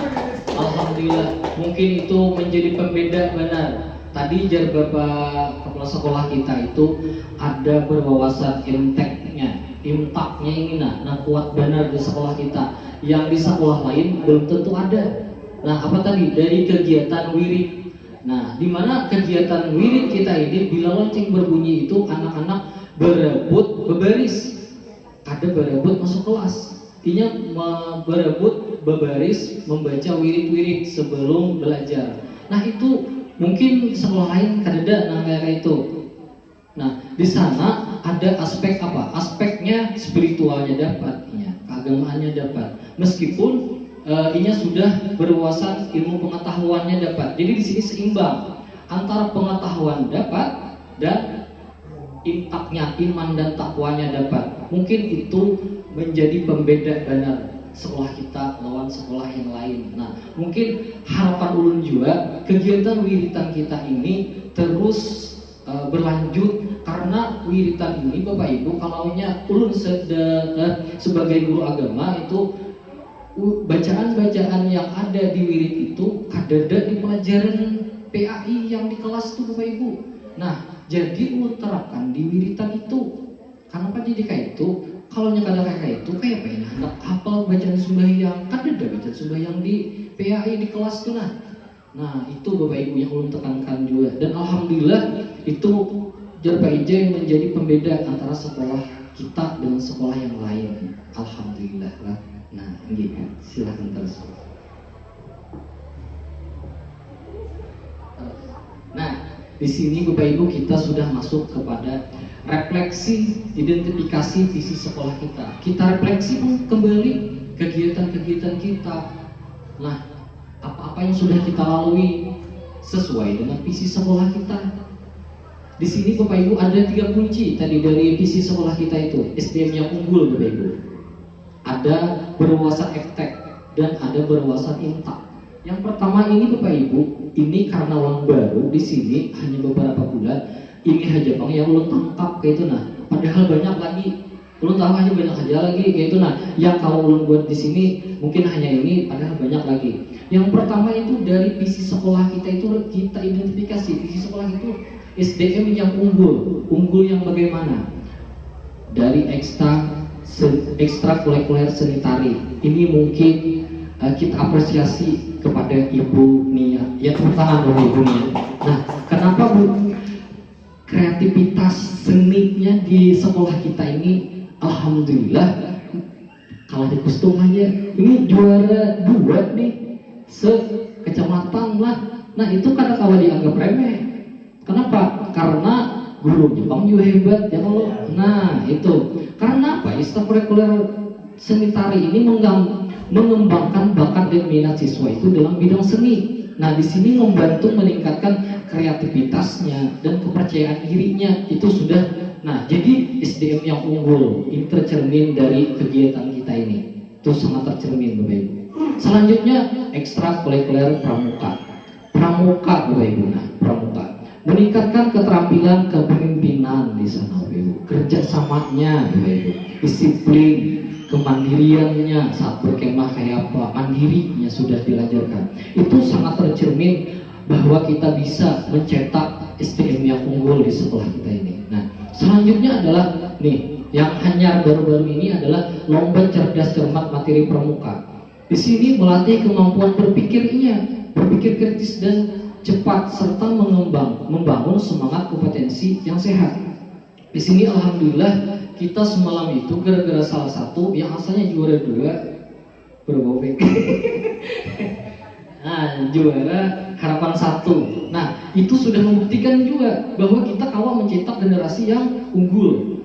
alhamdulillah, mungkin itu menjadi pembeda benar. Tadi jar Bapak Kepala Sekolah kita itu ada berwawasan imtaknya ini nah kuat benar di sekolah kita. Yang di sekolah lain belum tentu ada. Nah, apa tadi? Dari kegiatan wirid. Nah, di mana kegiatan wirid kita ini bila lonceng berbunyi itu anak-anak berebut berbaris. Ada berebut masuk kelas. Artinya berebut berbaris membaca wirid-wirid sebelum belajar. Nah, itu mungkin sekolah lain kadada kayak itu. Nah, di sana ada aspek apa? Aspeknya spiritualnya dapat, keagamaannya dapat. Meskipun ini sudah berwawasan ilmu pengetahuannya dapat. Jadi di sini seimbang antara pengetahuan dapat dan imtaknya, iman dan takwanya dapat. Mungkin itu menjadi pembeda benar sekolah kita lawan sekolah yang lain. Nah, mungkin harapan ulun juga kegiatan wiritan kita ini terus berlanjut, karena wiritan ini Bapak Ibu, kalaunya ulun sebagai guru agama itu bacaan-bacaan yang ada di wirid itu kadada di pelajaran PAI yang di kelas itu Bapak Ibu. Nah, jadi ulun terapkan di wiritan itu. Kenapa jadi kayak itu? Kalau nyakada kayak itu kayak apa ya? Hendak hafal bacaan sembahyang, kan ada bacaan sembahyang di PAI di kelas tuh nah itu Bapak Ibu yang ulun tekankan juga. Dan alhamdulillah itu Jarpa Ija yang menjadi pembeda antara sekolah kita dengan sekolah yang lain. Alhamdulillah lah. Nah, ini silahkan terus. Nah, di sini Bapak Ibu kita sudah masuk kepada refleksi, identifikasi visi sekolah kita. Kita refleksi kembali kegiatan-kegiatan kita. Nah, apa-apa yang sudah kita lalui sesuai dengan visi sekolah kita. Di sini Bapak Ibu ada 3 kunci tadi dari visi sekolah kita itu. SDM yang unggul Bapak Ibu. Ada berwawasan eptek dan ada berwawasan imtak. Yang pertama ini Bapak Ibu, ini karena uang baru di sini hanya beberapa bulan. Ini aja Bang yang ulun tangkap kayak itu padahal banyak lagi. Ulun tahu aja banyak aja lagi kayak itu yang kalau ulun buat di sini mungkin hanya ini, padahal banyak lagi. Yang pertama itu dari visi sekolah kita itu kita identifikasi visi sekolah itu SDM yang unggul yang bagaimana? Dari ekstrakurikuler seni tari. Ini mungkin kita apresiasi kepada Ibu Nia. Ya, tepuk tangan dulu Ibu Nia. Nah, kenapa Bu? kreativitas seninya di sekolah kita ini, alhamdulillah, kalau di kostum aja ini juara 2 nih se-kecamatan lah. Nah itu kadang kalau dianggap remeh. Kenapa? Karena guru Jepang juga hebat ya kalau. Nah itu karena apa? Ekstrakurikuler seni tari ini mengembangkan bakat dan minat siswa itu dalam bidang seni. Nah di sini membantu meningkatkan kreativitasnya dan kepercayaan dirinya itu sudah. Nah jadi SDM yang unggul ini tercermin dari kegiatan kita ini. Itu sangat tercermin Bapak Ibu. Selanjutnya ekstrakurikuler pramuka. Pramuka Bapak Ibu. Nah pramuka meningkatkan keterampilan kepemimpinan di sana Bapak Ibu. Kerjasamanya Bapak Ibu. Disiplin, kemandiriannya saat berkemah kayak apa, mandirinya sudah diajarkan. Itu sangat tercermin bahwa kita bisa mencetak SDM yang unggul di sekolah kita ini. Nah, selanjutnya adalah nih, yang hanya baru-baru ini adalah lomba cerdas cermat materi pramuka. Di sini melatih kemampuan berpikirnya, berpikir kritis dan cepat serta membangun semangat kompetensi yang sehat. Di sini alhamdulillah kita semalam itu gara-gara salah satu yang asalnya juara 2 berbau nah juara harapan 1. Nah itu sudah membuktikan juga bahwa kita kawal mencetak generasi yang unggul.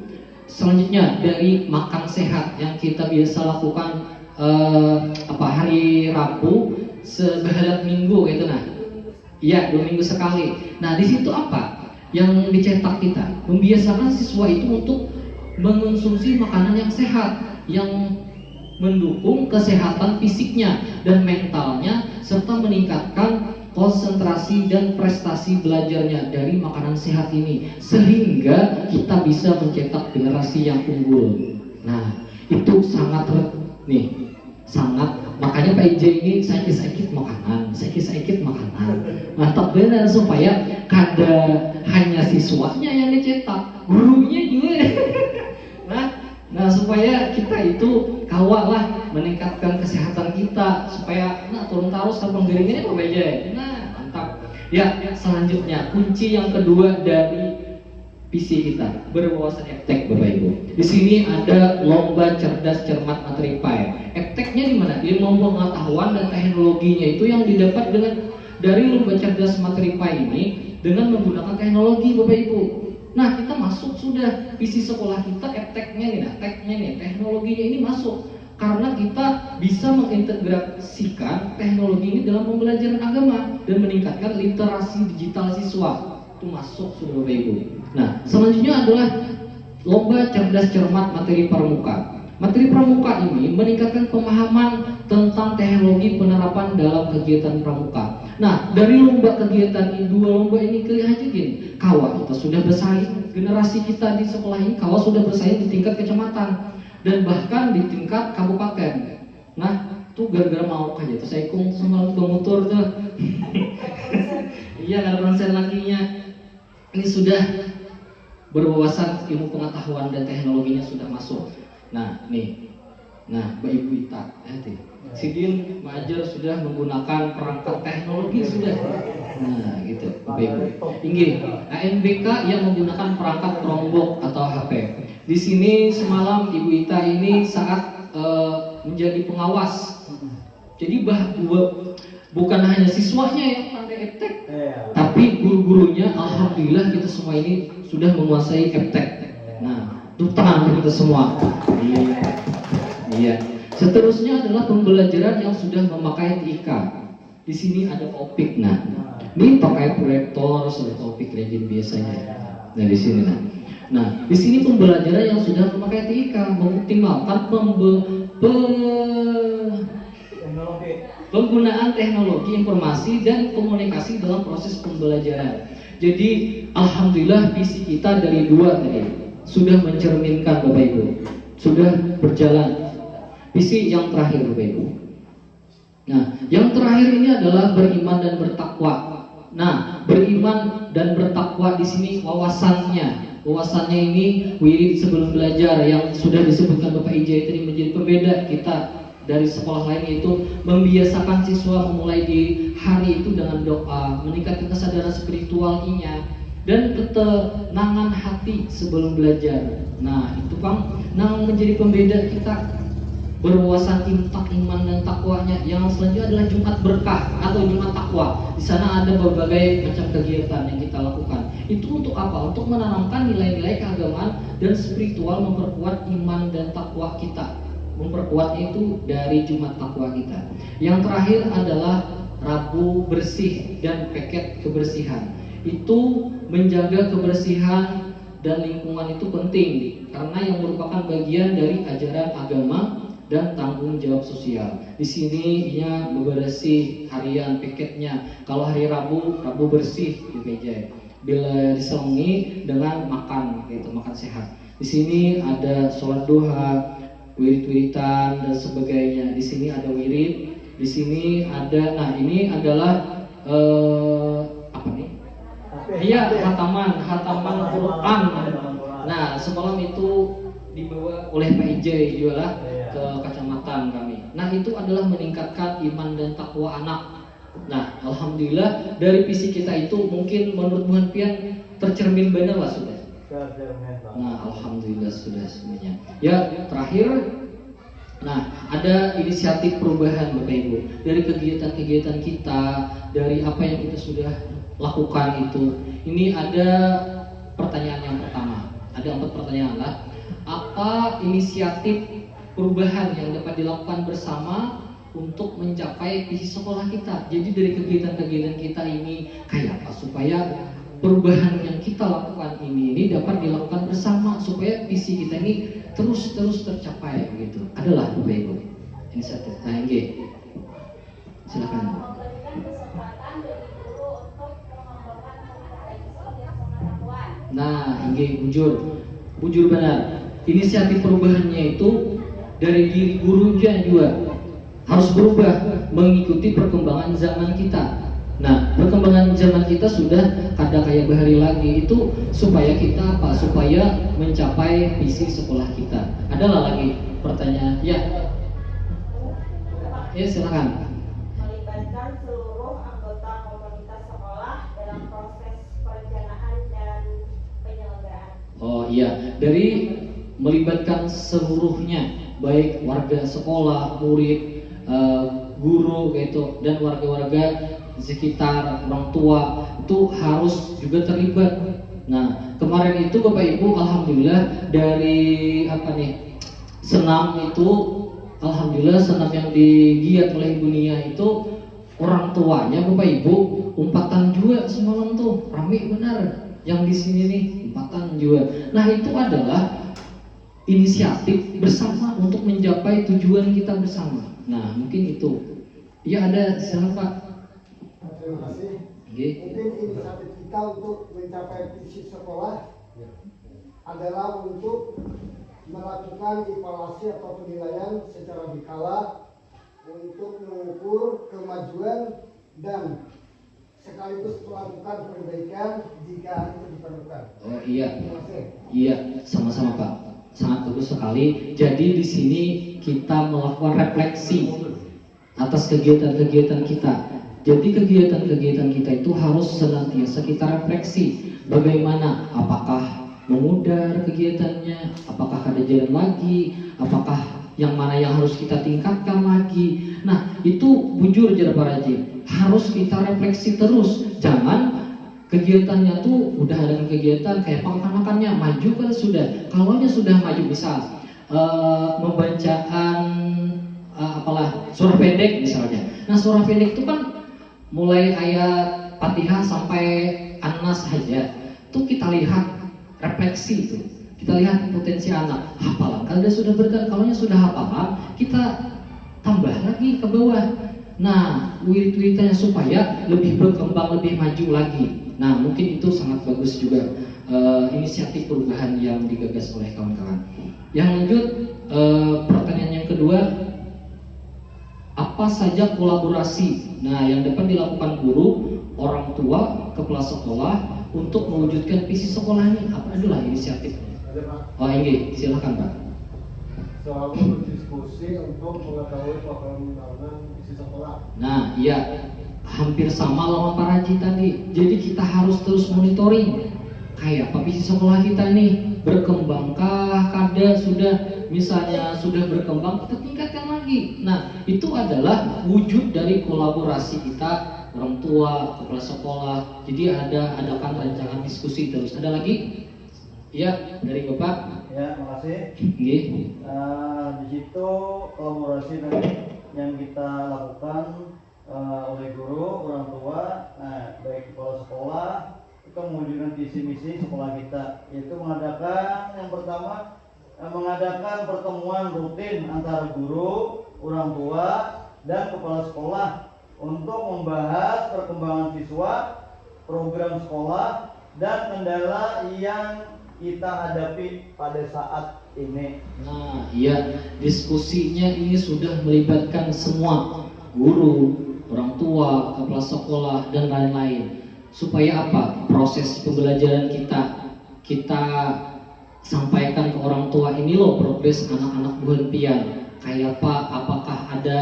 Selanjutnya dari makan sehat yang kita biasa lakukan hari Rabu sebahalat minggu gitu. Nah iya 2 minggu sekali. Nah di situ apa yang dicetak kita? Membiasakan siswa itu untuk mengonsumsi makanan yang sehat, yang mendukung kesehatan fisiknya dan mentalnya, serta meningkatkan konsentrasi dan prestasi belajarnya dari makanan sehat ini, sehingga kita bisa mencetak generasi yang unggul. Nah itu sangat makanya Pak IJ ini sakit-sakit makanan, mantap benar supaya kada hanya siswanya yang dicetak, gurunya juga. Nah supaya kita itu kawal lah meningkatkan kesehatan kita supaya turun tarus kalau penggeringannya Pak IJ. Nah mantap. Ya selanjutnya kunci yang kedua dari visi kita berwawasan eptek Bapak Ibu. Di sini ada lomba cerdas cermat materi PAE. Epteknya di mana? Ilmu pengetahuan dan teknologinya itu yang didapat dari lomba cerdas materi PAE ini dengan menggunakan teknologi Bapak Ibu. Nah kita masuk sudah visi sekolah kita epteknya nih, teknologinya ini masuk karena kita bisa mengintegrasikan teknologi ini dalam pembelajaran agama dan meningkatkan literasi digital siswa. Itu masuk sudah Bapak Ibu. Nah selanjutnya adalah lomba cerdas cermat materi pramuka. Materi pramuka ini meningkatkan pemahaman tentang teknologi penerapan dalam kegiatan pramuka. Nah dari lomba kegiatan ini, 2 lomba ini kelihatan kawal kita sudah bersaing, generasi kita di sekolah ini kawal sudah bersaing di tingkat kecamatan dan bahkan di tingkat kabupaten. Nah tuh gara-gara mau aja tuh saya ikut semalam pemutur tuh iya ada konsen lakinya. Ini sudah berwawasan ilmu pengetahuan dan teknologinya sudah masuk. Nah Mbak Ibu Ita, Sidin Majer sudah menggunakan perangkat teknologi sudah. Nah gitu Bapak Ibu. Inggih, ANBK yang menggunakan perangkat Chromebook atau HP. Di sini semalam Ibu Ita ini saat menjadi pengawas. Jadi bukan hanya siswanya yang pandai eptek, tapi guru-gurunya alhamdulillah kita semua ini sudah menguasai eptek. Nah, itu tangan kita semua. Iya. Seterusnya adalah pembelajaran yang sudah memakai TIK. Di sini ada opik. Nah, ini pakai proyektor sudah opik legend biasanya. Nah, di sini Nah, di sini pembelajaran yang sudah memakai TIK mengoptimalkan penggunaan teknologi informasi dan komunikasi dalam proses pembelajaran. Jadi alhamdulillah visi kita dari 2 tadi sudah mencerminkan Bapak Ibu, sudah berjalan. Visi yang terakhir Bapak Ibu. Nah, yang terakhir ini adalah beriman dan bertakwa. Nah, beriman dan bertakwa di sini wawasannya. Wawasannya ini wirid sebelum belajar yang sudah disebutkan Bapak IJ tadi menjadi pembeda kita dari sekolah lain, yaitu membiasakan siswa memulai di hari itu dengan doa, meningkatkan kesadaran spiritualnya, dan ketenangan hati sebelum belajar. Nah, itu kan menjadi pembeda kita berwawasan iman dan takwanya. Yang selanjutnya adalah Jumat berkah atau Jumat takwa. Di sana ada berbagai macam kegiatan yang kita lakukan. Itu untuk apa? Untuk menanamkan nilai-nilai keagamaan dan spiritual, memperkuat iman dan takwa kita. Memperkuatnya itu dari Jumat takwa kita. Yang terakhir adalah Rabu bersih dan paket kebersihan. Itu menjaga kebersihan dan lingkungan itu penting karena yang merupakan bagian dari ajaran agama dan tanggung jawab sosial. Di sini ia bebersih harian piketnya. Kalau hari Rabu bersih di PJ. Bila diselingi dengan makan, gitu, makan sehat. Di sini ada sholat duha, wirid-wiritan dan sebagainya. Di sini ada wirid. Di sini ada, nah ini adalah apa nih? Iya, hataman Quran. Nah, semalam itu dibawa oleh PIJ juga lah ke kecamatan kami. Nah, itu adalah meningkatkan iman dan takwa anak. Nah, alhamdulillah dari visi kita itu mungkin menurut Tuhan Pian tercermin benar lah sudah. Nah, alhamdulillah sudah semuanya. Ya, terakhir. Nah, ada inisiatif perubahan Bapak Ibu dari kegiatan-kegiatan kita, dari apa yang kita sudah lakukan itu. Ini ada pertanyaan yang pertama. Ada 4 pertanyaan lah. Apa inisiatif perubahan yang dapat dilakukan bersama untuk mencapai visi sekolah kita? Jadi dari kegiatan-kegiatan kita ini kayak apa supaya perubahan yang kita lakukan ini dapat dilakukan bersama supaya visi kita ini terus tercapai begitu. Adalah Bapak Ibu inisiatif. Nah, silakan. Memberikan kesempatan bagi guru untuk mengembangkan kompetensi dan pengetahuan. Nah, bujur benar. Inisiatif perubahannya itu dari diri gurunya juga harus berubah mengikuti perkembangan zaman kita. Nah, perkembangan zaman kita sudah kada kayak bahari lagi itu supaya kita apa? Supaya mencapai visi sekolah kita. Adalah lagi pertanyaan? Ya, silakan. Melibatkan seluruh anggota komunitas sekolah dalam proses perencanaan dan penyelenggaraan. Oh iya, dari melibatkan seluruhnya, baik warga sekolah, murid, guru gitu, dan warga-warga sekitar, orang tua itu harus juga terlibat. Nah, kemarin itu Bapak Ibu alhamdulillah dari senam itu, alhamdulillah senam yang digiat oleh Ibu Nia itu orang tuanya Bapak Ibu umpatan juga semalam tuh, rame benar. Yang di sini nih umpatan juga. Nah, itu adalah inisiatif bersama untuk mencapai tujuan kita bersama. Nah, mungkin itu. Ya, ada silakan Pak. Terima kasih. Mungkin inisiatif kita untuk mencapai visi sekolah adalah untuk melakukan evaluasi atau penilaian secara berkala untuk mengukur kemajuan dan sekaligus melakukan perbaikan jika itu diperlukan. Oh iya, sama-sama Pak. Sangat bagus sekali. Jadi di sini kita melakukan refleksi atas kegiatan-kegiatan kita. Jadi kegiatan-kegiatan kita itu harus senantiasa kita refleksi. Bagaimana? Apakah memudar kegiatannya? Apakah ada jalan lagi? Apakah yang mana yang harus kita tingkatkan lagi? Nah, itu bujur jar para rajin. Harus kita refleksi terus. Jangan kegiatannya tuh udah ada kegiatan kayak makan-makannya maju kan sudah. Kalau sudah maju misal membacaan surah pendek misalnya. Nah, surah pendek itu kan mulai ayat Fatihah sampai An-Nas saja. Tuh kita lihat refleksi itu. Kita lihat potensi anak. Hafalan kalau sudah berjalan, kalau sudah hafalan, kita tambah lagi ke bawah. Nah, wirid-wiridnya supaya lebih berkembang, lebih maju lagi. Nah, mungkin itu sangat bagus juga inisiatif perubahan yang digagas oleh kawan-kawan. Yang lanjut, pertanyaan yang kedua, apa saja kolaborasi yang dapat dilakukan guru, orang tua, kepala sekolah untuk mewujudkan visi sekolah ini? Apa adalah inisiatifnya? Ada Pak. Oh ini, silakan Pak. Selalu berdiskusi untuk mengetahui perkembangan visi sekolah. Nah, iya, hampir sama lawan Pak Raji tadi. Jadi kita harus terus monitoring. Kayak apa visi sekolah kita nih, berkembangkah, kada sudah misalnya sudah berkembang, kita tingkatkan lagi. Nah, itu adalah wujud dari kolaborasi kita orang tua, kepala sekolah. Jadi adakan rancangan diskusi terus. Ada lagi? Ya, dari Bapak. Ya, makasih. Nggih. Di situ kolaborasi tadi yang kita lakukan oleh guru, orang tua, baik kepala sekolah, itu mewujudkan visi misi sekolah kita, yaitu mengadakan yang pertama mengadakan pertemuan rutin antara guru, orang tua, dan kepala sekolah untuk membahas perkembangan siswa, program sekolah, dan kendala yang kita hadapi pada saat ini. Nah, iya, diskusinya ini sudah melibatkan semua guru, orang tua, kepala sekolah, dan lain-lain. Supaya apa? Proses pembelajaran kita sampaikan ke orang tua, ini loh progres anak-anak buah impian. Kayak apa? Apakah ada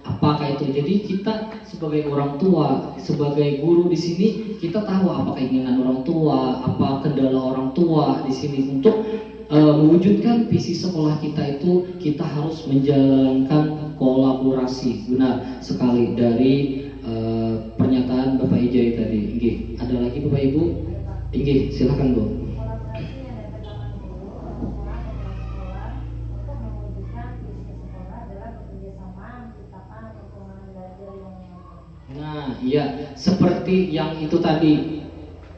apakah itu? Jadi kita sebagai orang tua, sebagai guru di sini, kita tahu apa keinginan orang tua, apa kendala orang tua di sini. Untuk mewujudkan visi sekolah kita itu, kita harus menjalankan kolaborasi. Benar sekali dari pernyataan Bapak Ijai tadi. Nggih, ada lagi Bapak Ibu? Nggih, silakan Bu. Nah, iya, seperti yang itu tadi,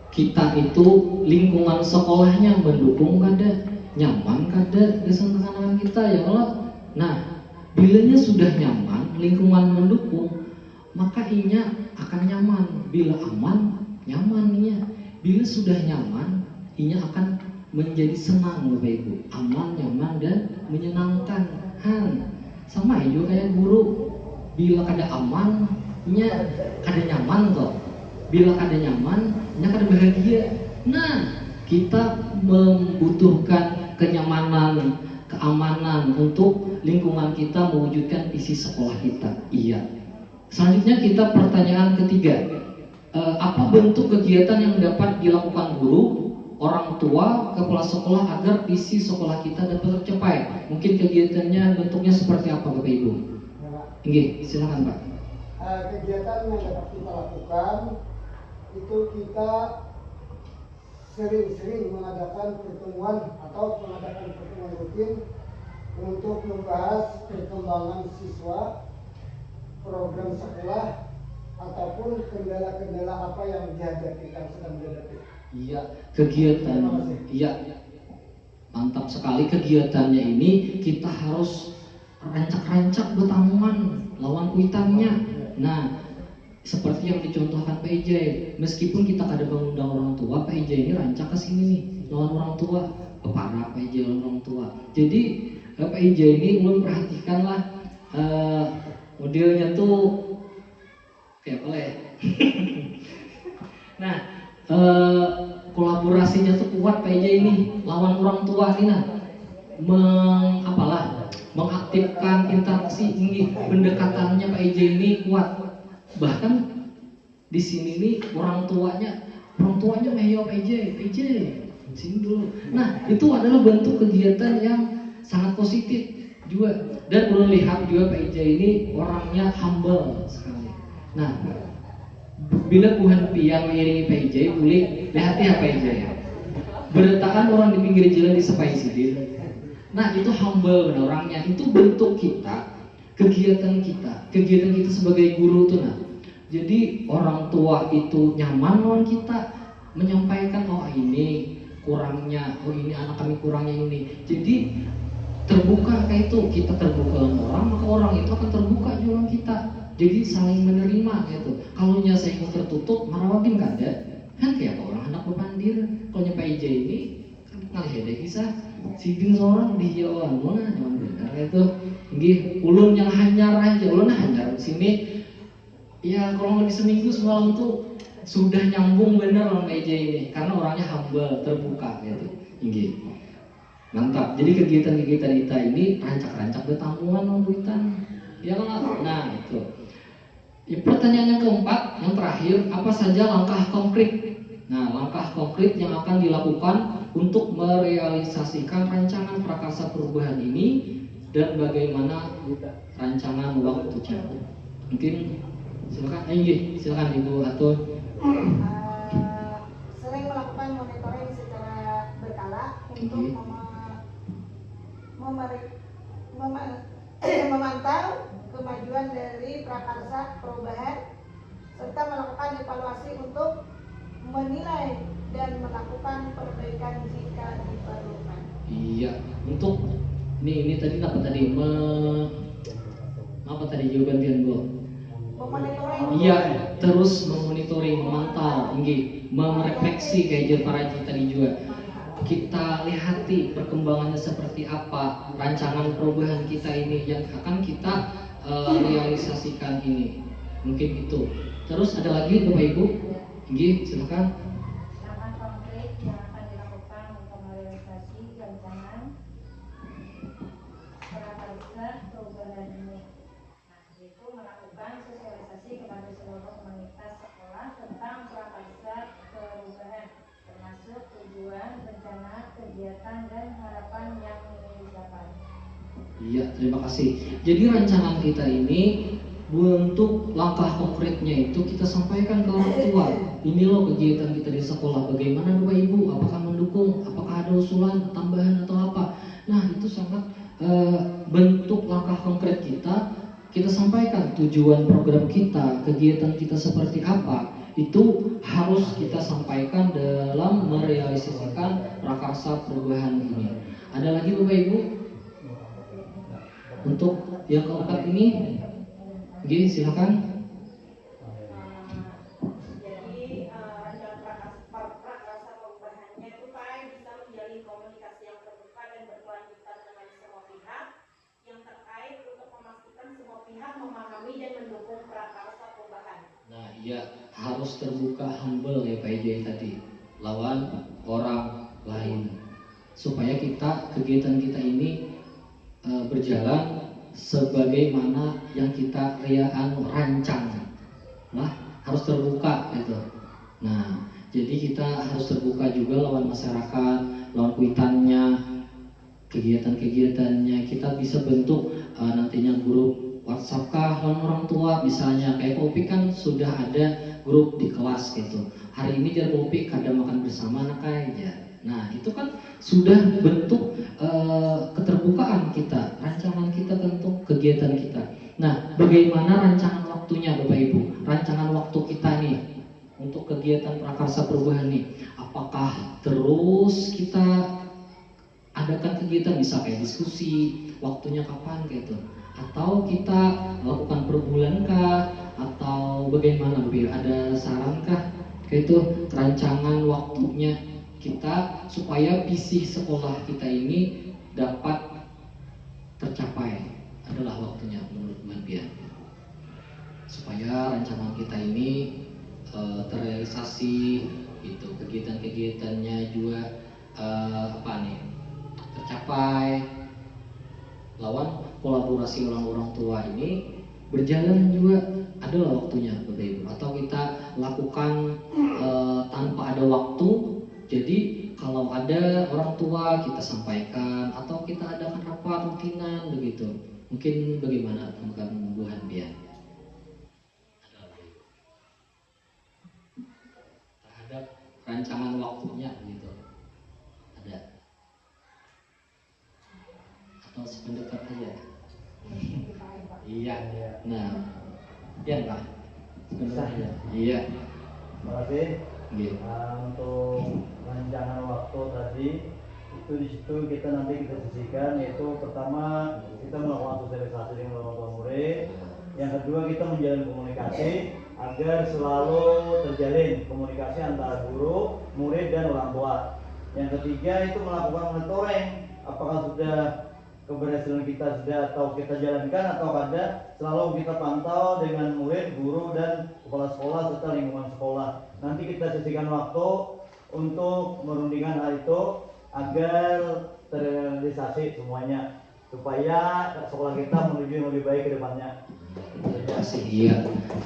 kita itu lingkungan sekolahnya mendukung kada, nyaman kada dengan anak-anak kita ya Allah. Nah, bilanya sudah nyaman, lingkungan mendukung, maka inya akan nyaman. Bila aman, nyaman inya. Bila sudah nyaman, inya akan menjadi senang Bapak Ibu. Aman, nyaman, dan menyenangkan. Sama juga kayak guru. Bila kada aman, inya kada nyaman toh. Bila kada nyaman, inya kada bahagia. Nah, kita membutuhkan kenyamanan, keamanan untuk lingkungan kita mewujudkan visi sekolah kita. Iya. Selanjutnya kita pertanyaan ketiga, apa bentuk kegiatan yang dapat dilakukan guru, orang tua, kepala sekolah agar visi sekolah kita dapat tercapai? Mungkin kegiatannya bentuknya seperti apa Bapak Ibu? Nggih, silakan Pak. Kegiatan yang dapat kita lakukan itu kita sering-sering mengadakan pertemuan rutin untuk membahas perkembangan siswa, program sekolah, ataupun kendala-kendala apa yang sedang dihadapi. Iya, kegiatan. Iya, mantap sekali kegiatannya ini. Kita harus rancak-rancak betamungan lawan kuitannya. Nah, seperti yang dicontohkan Pak Ijai, meskipun kita kada mengundang orang tua, Pak Ijai ini rancak ke sini nih lawan orang tua, para Pak Ijai lawan orang tua. Jadi Pak Ijai ini mulai perhatikanlah modelnya tuh kayak apa ya? Nah, kolaborasinya tuh kuat Pak Ijai ini lawan orang tua ini, mengaktifkan interaksi tinggi, pendekatannya Pak Ijai ini kuat. Bahkan di sini nih orang tuanya meyo Pak Ijai sini dulu. Nah, itu adalah bentuk kegiatan yang sangat positif juga. Dan belum lihat juga Pak Ijai ini orangnya humble sekali. Nah, bila Tuhan pian mengiringi Pak Ijai, boleh lihat ya Pak Ijai. Berdatangan orang di pinggir jalan disepai sidin. Nah, itu humble benar orangnya. Itu bentuk kita, kegiatan kita sebagai guru tuh. Nah, jadi orang tua itu nyaman lawan kita, menyampaikan ini kurangnya, ini anak kami kurangnya ini. Jadi terbuka kayak itu, kita terbuka dengan orang, maka orang itu akan terbuka juga dengan kita. Jadi saling menerima gitu. Kalau nya saya mau tertutup, marawabin kada. Kan kayak orang anak bepandir. Kalau nya Pak Ijai ini kan ngalih ada kisah sidin seorang di Jawa mana jangan benar itu. Nggih, ulun yang hanyar aja, ulun hanyar di sini. Ya kalau lebih seminggu semalam tuh sudah nyambung bener sama Pak Ijai ini, karena orangnya humble, terbuka gitu. Nggih. Mantap. Jadi kegiatan-kegiatan kita ini rancak-rancak betampungan ngombuitan. Ya kan? Nah, itu. Pertanyaan yang keempat, yang terakhir, apa saja langkah konkret? Nah, langkah konkret yang akan dilakukan untuk merealisasikan rancangan prakarsa perubahan ini dan bagaimana rancangan waktunya. Mungkin silakan Ibu atau sering melakukan monitoring secara berkala untuk memantau kemajuan dari prakarsa perubahan serta melakukan evaluasi untuk menilai dan melakukan perbaikan jika diperlukan. Iya, untuk ini tadi apa tadi? Apa tadi jawaban Bu? Memonitoring. Iya, terus memonitoring, memantau, merefleksi kayak Paraji tadi juga. Kita lihati perkembangannya seperti apa, rancangan perubahan kita ini yang akan kita realisasikan ini. Mungkin itu. Terus ada lagi Bapak Ibu? Silakan. Langkah konkret yang akan dilakukan untuk merealisasi rancangan prakarsa perubahan ini. Nah, yaitu melakukan sosialisasi kepada seluruh komunitas sekolah tentang prakarsa perubahan, termasuk tujuan, rencana, kegiatan, dan harapan yang ingin dicapai. Iya, terima kasih. Jadi rancangan kita ini untuk langkah konkretnya itu kita sampaikan ke orang tua. Ini loh kegiatan kita di sekolah. Bagaimana Bapak Ibu? Apakah mendukung? Apakah ada usulan tambahan atau apa? Nah, itu sangat bentuk langkah konkret kita. Kita sampaikan tujuan program kita, kegiatan kita seperti apa. Itu harus kita sampaikan dalam merealisasikan prakarsa perubahan ini. Ada lagi Bapak Ibu? Untuk yang keempat ini, silakan. Jadi rancangan prakarsa perubahannya itu bisa menjalin komunikasi yang terbuka dan berkelanjutan dengan semua pihak yang terkait untuk memastikan semua pihak memahami dan mendukung prakarsa perubahan. Nah, iya, harus terbuka, humble ya Pak Ijai tadi, lawan orang lain, supaya kegiatan kita ini berjalan sebagaimana yang kita rancang. Nah, harus terbuka gitu. Nah, jadi kita harus terbuka juga lawan masyarakat, lawan kuitannya, kegiatan-kegiatannya. Kita bisa bentuk nantinya grup WhatsApp kah lawan orang tua, misalnya kayak Popik kan sudah ada grup di kelas gitu. Hari ini jar Popik kadang makan bersama anak aja. Nah, itu kan sudah bentuk keterbukaan kita, rancangan kita tentang kegiatan kita. Nah, bagaimana rancangan waktunya Bapak Ibu? Rancangan waktu kita nih untuk kegiatan prakarsa perubahan nih. Apakah terus kita adakan kegiatan bisa kayak diskusi, waktunya kapan gitu? Atau kita lakukan per bulan kah? Atau bagaimana Bapak Ibu? Ada saran kah? Kayak itu rancangan waktunya kita supaya visi sekolah kita ini dapat tercapai adalah waktunya menurut Mbak Bian, supaya rancangan kita ini terrealisasi gitu, kegiatan-kegiatannya juga tercapai, lawan kolaborasi orang-orang tua ini berjalan juga adalah waktunya Bapak Ibu. Atau kita lakukan tanpa ada waktu. Jadi kalau ada orang tua kita sampaikan atau kita adakan rapat rutinan begitu. Mungkin bagaimana teman-teman Bu Hanbian terhadap rancangan waktunya begitu? Ada? Atau sependapat aja? Iya. Nah, ya Pak. Sependapat aja. Iya. Terima kasih. Untuk rancangan waktu tadi itu di situ kita nanti sisihkan, yaitu pertama kita melakukan sosialisasi dengan orang tua murid, yang kedua kita menjalin komunikasi agar selalu terjalin komunikasi antara guru, murid dan orang tua. Yang ketiga itu melakukan monitoring, apakah sudah keberhasilan kita sudah atau kita jalankan atau ada, selalu kita pantau dengan murid, guru dan kepala sekolah serta lingkungan sekolah. Nanti kita sisihkan waktu untuk merundingkan hal itu agar terrealisasi semuanya. supaya sekolah kita menuju yang lebih baik ke depannya. Terima kasih. Iya.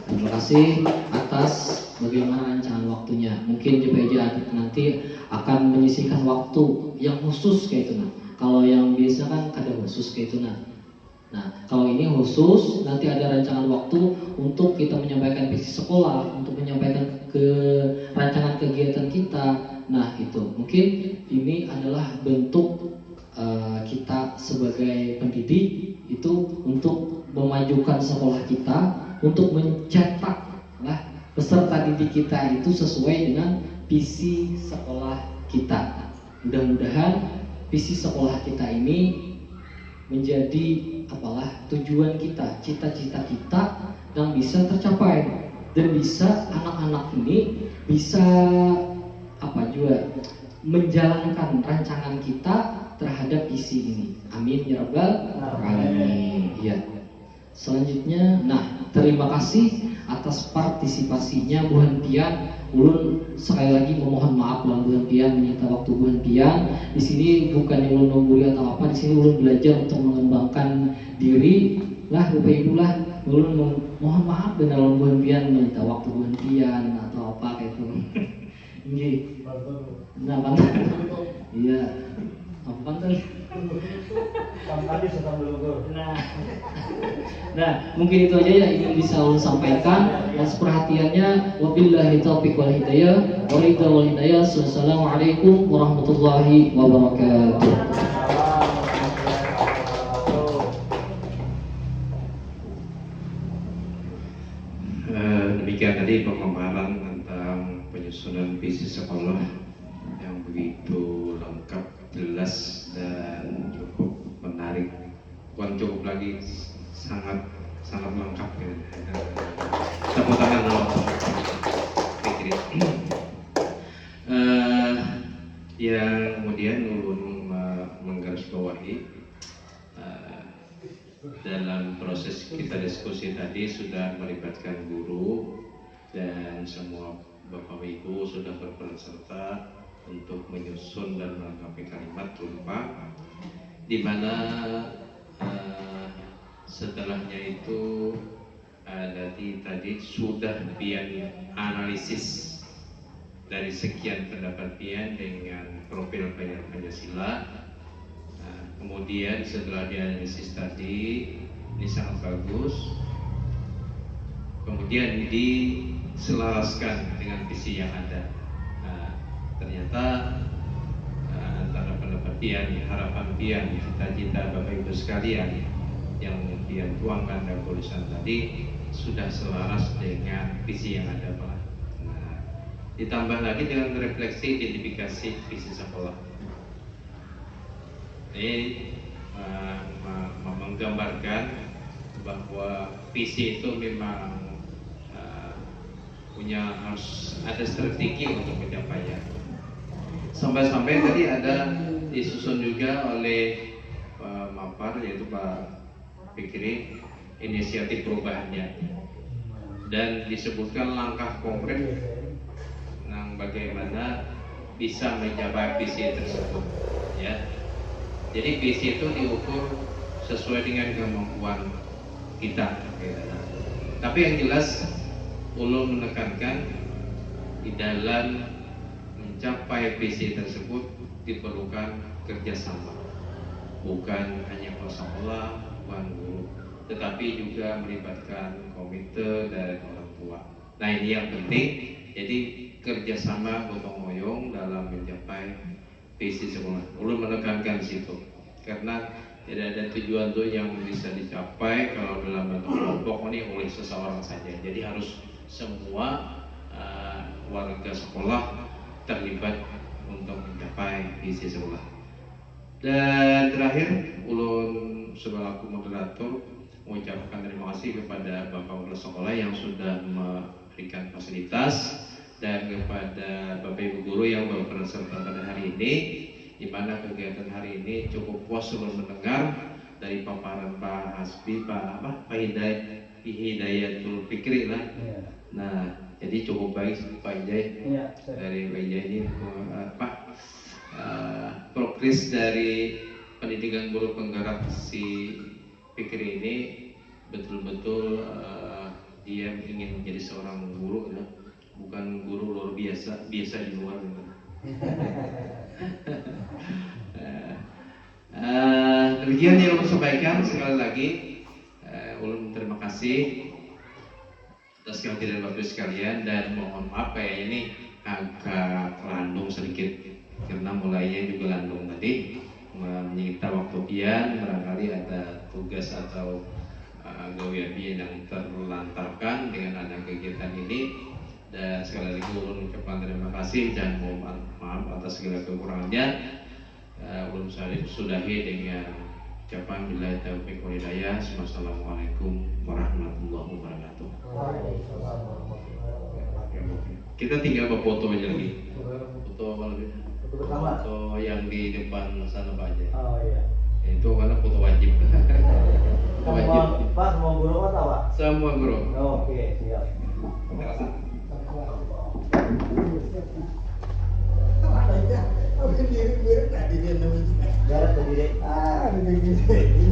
Terima kasih atas bagaimana rancangan waktunya. Mungkin JPJ nanti akan menyisihkan waktu yang khusus kayak itu. Nah, kalau yang biasa kan ada khusus kayak itu. Nah, kalau ini khusus, nanti ada rancangan waktu untuk kita menyampaikan visi sekolah, untuk menyampaikan ke rancangan kegiatan kita. Nah, itu mungkin ini adalah bentuk kita sebagai pendidik itu untuk memajukan sekolah kita, untuk mencetak peserta didik kita itu sesuai dengan visi sekolah kita. Mudah-mudahan visi sekolah kita ini menjadi tujuan kita, cita-cita kita yang bisa tercapai dan bisa anak-anak ini bisa juga menjalankan rancangan kita terhadap visi ini. Amin ya rabbal alamin. Ya. Selanjutnya, terima kasih atas partisipasinya Bu Hanpian. Ulun sekali lagi memohon maaf Bu Hanpian, menyita waktu Bu Hanpian. Di sini bukan yang ulun membuli atau apa, di sini ulun belajar untuk mengembangkan diri. Bapak Ibu ulun mohon maaf dengan Bu Hanpian menyita waktu Bu Hanpian atau apa kayak itu. Nggih. Iya. Apa tuh? Nah, mungkin itu aja yang ingin bisa ulun sampaikan. Atas perhatiannya, wabillahi taufiq wal hidayah. Wal hidayah. Assalamualaikum warahmatullahi wabarakatuh. Demikian tadi pemaparan tentang penyusunan visi sekolah yang begitu lengkap, jelas dan cukup menarik. Bukan cukup lagi, sangat lengkap ya. Tepuk tangan dulu. Yang kemudian ulun menggarisbawahi dalam proses kita diskusi tadi sudah melibatkan guru dan semua Bapak Ibu sudah berperan serta untuk menyusun dan melengkapi kalimat berupa di mana setelahnya itu tadi sudah pian analisis dari sekian pendapat pian dengan profil Pancasila. Kemudian setelah dianalisis tadi, ini sangat bagus. Kemudian diselaraskan dengan visi yang ada. Ternyata antara pendapat pian, harapan pian, cita-cita Bapak Ibu sekalian yang pian tuangkan dalam tulisan tadi sudah selaras dengan visi yang ada, Pak. Ditambah lagi dengan refleksi identifikasi visi sekolah. Ini menggambarkan bahwa visi itu memang harus ada strategi untuk mencapainya. Sampai-sampai tadi ada disusun juga oleh Mapar, yaitu Pak Fikri, inisiatif perubahannya, dan disebutkan langkah konkret yang bagaimana bisa mencapai visi tersebut, ya. Jadi visi itu diukur sesuai dengan kemampuan kita. Tapi yang jelas ulun menekankan di dalam mencapai visi tersebut diperlukan kerjasama, bukan hanya sekolah, bukan guru, tetapi juga melibatkan komite dari orang tua. Nah, ini yang penting. Jadi kerjasama gotong royong dalam mencapai visi sekolah. Ulun menekankan situ karena tidak ada tujuan tuh yang bisa dicapai kalau dalam bentuk kelompok ini oleh seseorang saja. Jadi harus semua warga sekolah terlibat untuk mencapai visi sekolah. Dan terakhir, ulun selaku moderator mengucapkan terima kasih kepada Bapak Kepala Sekolah yang sudah memberikan fasilitas, dan kepada Bapak Ibu Guru yang berperan serta pada hari ini, di mana kegiatan hari ini cukup puas sebelum mendengar dari paparan Pak Hasbi, Pak Hidayatul Fikri lah. Nah, jadi cukup baik Pak Hidayat dari Pak Hidayat ini progres dari pendidikan guru penggerak si Fikri ini betul-betul dia ingin menjadi seorang guru ya. Bukan guru luar biasa di luar gitu. Demikian yang ulun sampaikan. Sekali lagi ulun terima kasih atas kehadiran Bapak sekalian, dan mohon maaf kayak ini agak landung sedikit karena mulainya juga landung tadi, menyita waktu pian, barangkali ada tugas atau gawean pian yang terlantarkan dengan ada kegiatan ini. Dan sekali lagi ulun ucapkan terima kasih dan mohon maaf atas segala kekurangannya. Ulun sudahi dengan ucapan billahi taufiq wal hidayah. Wassalamualaikum warahmatullahi wabarakatuh. Kita tinggal berfoto aja lagi. Foto apa lagi? Foto yang di depan sana Pak aja. Oh iya. Itu karena foto wajib. Wajib. Pak, mau guru apa Pak? Semua guru. Oke, siap. Apa itu? Apa mirip-mirip tadi dia namanya? Garap berdiri. Ah, begini.